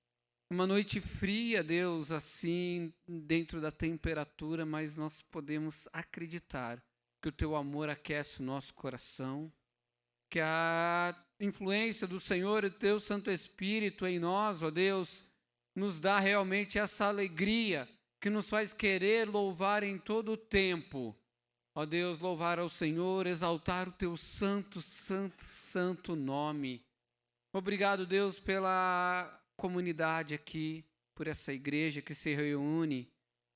Uma noite fria, Deus, assim, dentro da temperatura, mas nós podemos acreditar que o teu amor aquece o nosso coração, que a influência do Senhor e do teu Santo Espírito em nós, ó Deus, nos dá realmente essa alegria que nos faz querer louvar em todo o tempo. Ó Deus, louvar ao Senhor, exaltar o teu santo, santo, santo nome. Obrigado, Deus, pela comunidade aqui, por essa igreja que se reúne.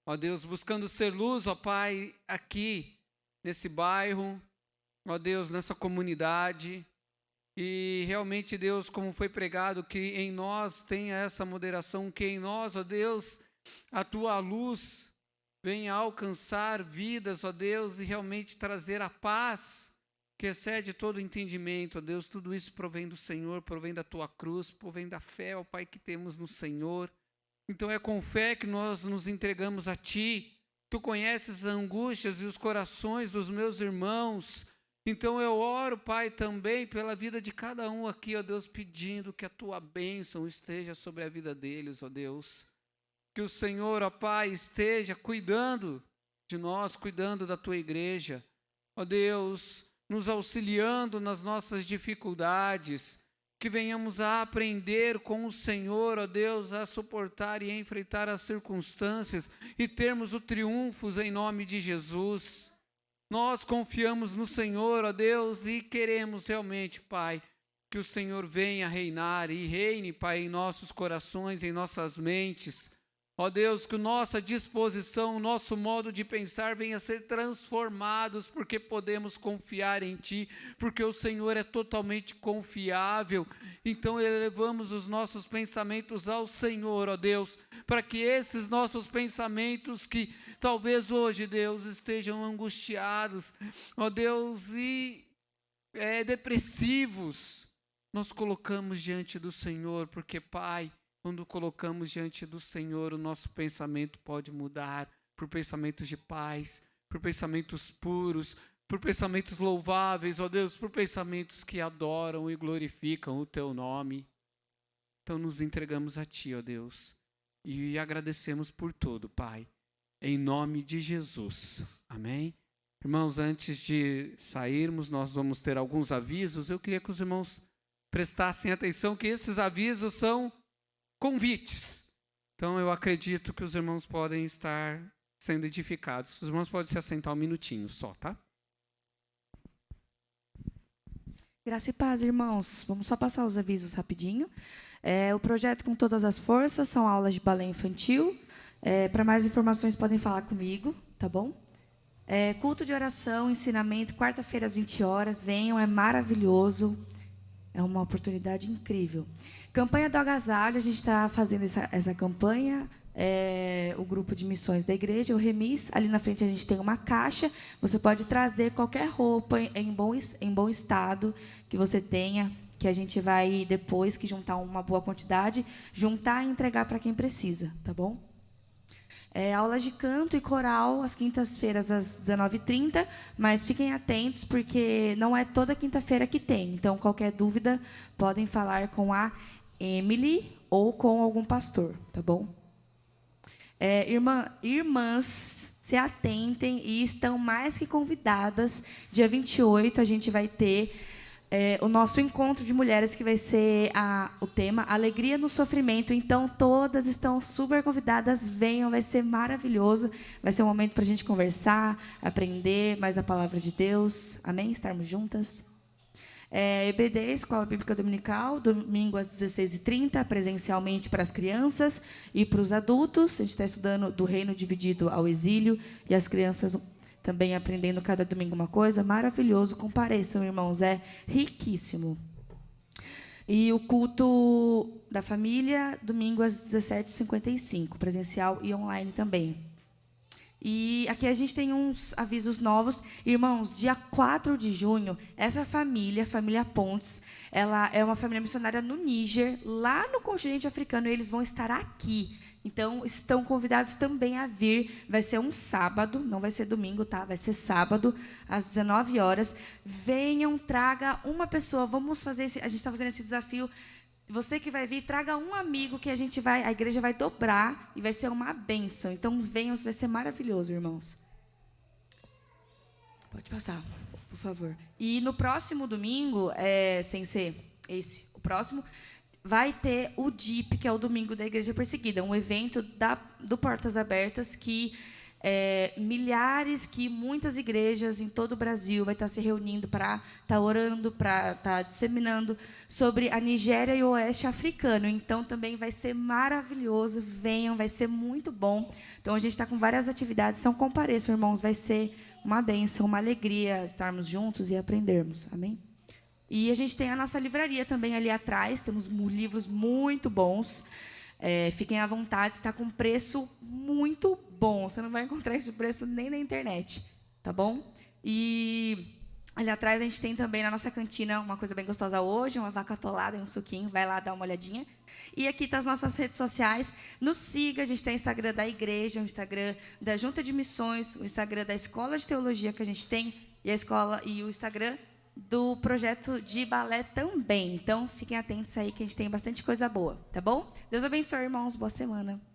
Ó Deus, buscando ser luz, ó Pai, aqui, nesse bairro, ó Deus, nessa comunidade. E realmente, Deus, como foi pregado, que em nós tenha essa moderação, que em nós, ó Deus, a tua luz venha alcançar vidas, ó Deus, e realmente trazer a paz que excede todo entendimento, ó Deus. Tudo isso provém do Senhor, provém da tua cruz, provém da fé, ó Pai, que temos no Senhor. Então é com fé que nós nos entregamos a Ti. Tu conheces as angústias e os corações dos meus irmãos. Então eu oro, Pai, também pela vida de cada um aqui, ó Deus, pedindo que a Tua bênção esteja sobre a vida deles, ó Deus. Que o Senhor, ó Pai, esteja cuidando de nós, cuidando da Tua igreja. Ó Deus, nos auxiliando nas nossas dificuldades. Que venhamos a aprender com o Senhor, ó Deus, a suportar e a enfrentar as circunstâncias e termos o triunfo em nome de Jesus. Nós confiamos no Senhor, ó Deus, e queremos realmente, Pai, que o Senhor venha reinar e reine, Pai, em nossos corações, em nossas mentes. Ó Deus, que nossa disposição, o nosso modo de pensar venha a ser transformados, porque podemos confiar em Ti, porque o Senhor é totalmente confiável. Então elevamos os nossos pensamentos ao Senhor, ó Deus, para que esses nossos pensamentos que talvez hoje, Deus, estejam angustiados, ó Deus, e depressivos, nós colocamos diante do Senhor, porque, Pai, quando colocamos diante do Senhor, o nosso pensamento pode mudar por pensamentos de paz, por pensamentos puros, por pensamentos louváveis, ó Deus, por pensamentos que adoram e glorificam o Teu nome. Então nos entregamos a Ti, ó Deus, e agradecemos por tudo, Pai, em nome de Jesus. Amém? Irmãos, antes de sairmos, nós vamos ter alguns avisos. Eu queria que os irmãos prestassem atenção que esses avisos são convites. Então eu acredito que os irmãos podem estar sendo edificados. Os irmãos podem se assentar um minutinho só, tá? Graça e paz, irmãos. Vamos só passar os avisos rapidinho. O projeto Com Todas as Forças são aulas de balé infantil. Para mais informações podem falar comigo, tá bom? Culto de oração, ensinamento, quarta-feira às 20 horas. Venham, é maravilhoso. É uma oportunidade incrível. Campanha do agasalho, a gente está fazendo essa campanha. O grupo de missões da igreja, o Remis. Ali na frente a gente tem uma caixa. Você pode trazer qualquer roupa em bom estado que você tenha, que a gente vai, depois que juntar uma boa quantidade, juntar e entregar para quem precisa, tá bom? Aulas de canto e coral às quintas-feiras às 19h30, mas fiquem atentos porque não é toda quinta-feira que tem. Então, qualquer dúvida, podem falar com a Emily ou com algum pastor, tá bom? Irmãs, se atentem e estão mais que convidadas. Dia 28 a gente vai ter o nosso encontro de mulheres, que vai ser o tema Alegria no Sofrimento. Então, todas estão super convidadas, venham, vai ser maravilhoso. Vai ser um momento para a gente conversar, aprender mais a palavra de Deus. Amém? Estarmos juntas. EBD, Escola Bíblica Dominical, domingo às 16h30, presencialmente para as crianças e para os adultos. A gente está estudando do reino dividido ao exílio e as crianças também aprendendo cada domingo uma coisa. Maravilhoso, compareçam, irmãos, é riquíssimo. E o culto da família, domingo às 17h55, presencial e online também. E aqui a gente tem uns avisos novos. Irmãos, dia 4 de junho, essa família, família Pontes, ela é uma família missionária no Níger, lá no continente africano, e eles vão estar aqui. Então, estão convidados também a vir. Vai ser um sábado, não vai ser domingo, tá? Vai ser sábado, às 19 horas. Venham, traga uma pessoa. Vamos fazer a gente está fazendo esse desafio. Você que vai vir, traga um amigo que a igreja vai dobrar e vai ser uma bênção. Então, venham, vai ser maravilhoso, irmãos. Pode passar, por favor. E no próximo domingo, sem ser esse, o próximo, vai ter o DIP, que é o Domingo da Igreja Perseguida, um evento do Portas Abertas que muitas igrejas em todo o Brasil vai estar se reunindo para estar orando, para estar disseminando sobre a Nigéria e o Oeste Africano. Então, também vai ser maravilhoso. Venham, vai ser muito bom. Então, a gente está com várias atividades. Então, compareçam, irmãos. Vai ser uma bênção, uma alegria estarmos juntos e aprendermos. Amém? E a gente tem a nossa livraria também ali atrás, temos livros muito bons. Fiquem à vontade, está com preço muito bom. Você não vai encontrar esse preço nem na internet, tá bom? E ali atrás a gente tem também na nossa cantina uma coisa bem gostosa hoje, uma vaca atolada e um suquinho. Vai lá dar uma olhadinha. E aqui tá as nossas redes sociais. Nos siga, a gente tem o Instagram da igreja, o Instagram da Junta de Missões, o Instagram da Escola de Teologia que a gente tem e o Instagram do projeto de balé também. Então, fiquem atentos aí que a gente tem bastante coisa boa, tá bom? Deus abençoe, irmãos. Boa semana.